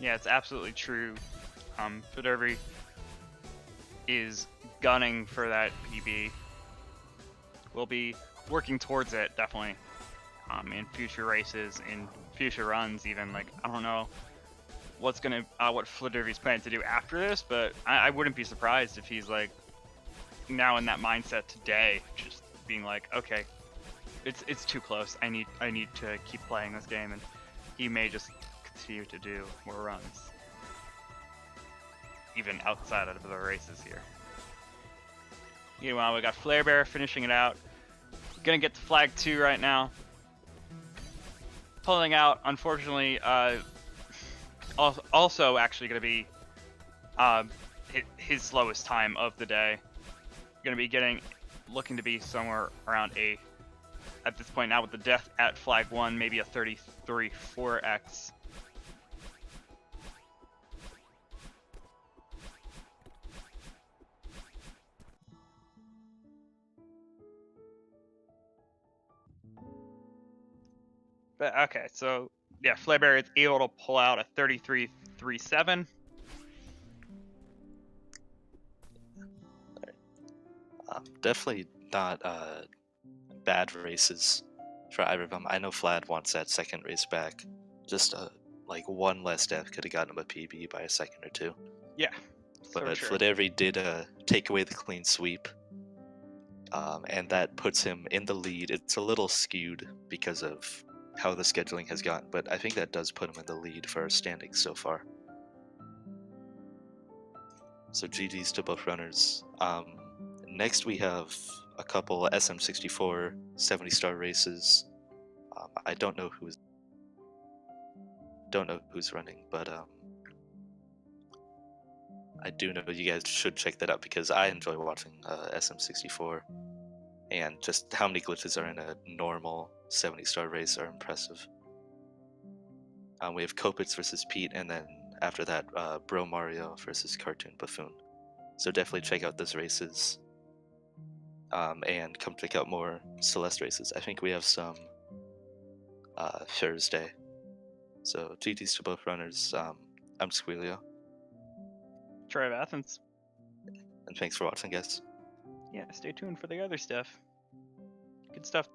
Yeah, it's absolutely true. Fladervy is gunning for that PB. We'll be working towards it, definitely. In future races, in future runs, even. Like, I don't know what Fladervy's planning to do after this, but I wouldn't be surprised if he's like now in that mindset today, just being like, okay, it's too close. I need to keep playing this game, and he may just continue to do more runs, even outside of the races here. Meanwhile, we got Flarebear finishing it out. Gonna get to flag 2 right now. Pulling out, unfortunately, also actually gonna be his slowest time of the day. Gonna be looking to be somewhere around at this point now with the death at flag 1, maybe a 33.4x. But okay, so yeah, Flarebear is able to pull out a 33.37. Definitely not bad races for either of them. I know Flad wants that second race back. Just like one less death could have gotten him a PB by a second or two. Yeah, But so Fladervy did take away the clean sweep, and that puts him in the lead. It's a little skewed because of how the scheduling has gone, but I think that does put him in the lead for our standings so far. So GG's to both runners. Next we have a couple SM64 70-star races. I don't know who's running, but I do know you guys should check that out because I enjoy watching SM64, and just how many glitches are in a normal 70-star race are impressive. We have Kopitz versus Pete, and then after that, Bro Mario versus Cartoon Buffoon. So definitely check out those races, and come check out more Celeste races. I think we have some Thursday. So GG's to both runners. I'm Squealio. Troy of Athens. And thanks for watching, guys. Yeah, stay tuned for the other stuff. Good stuff.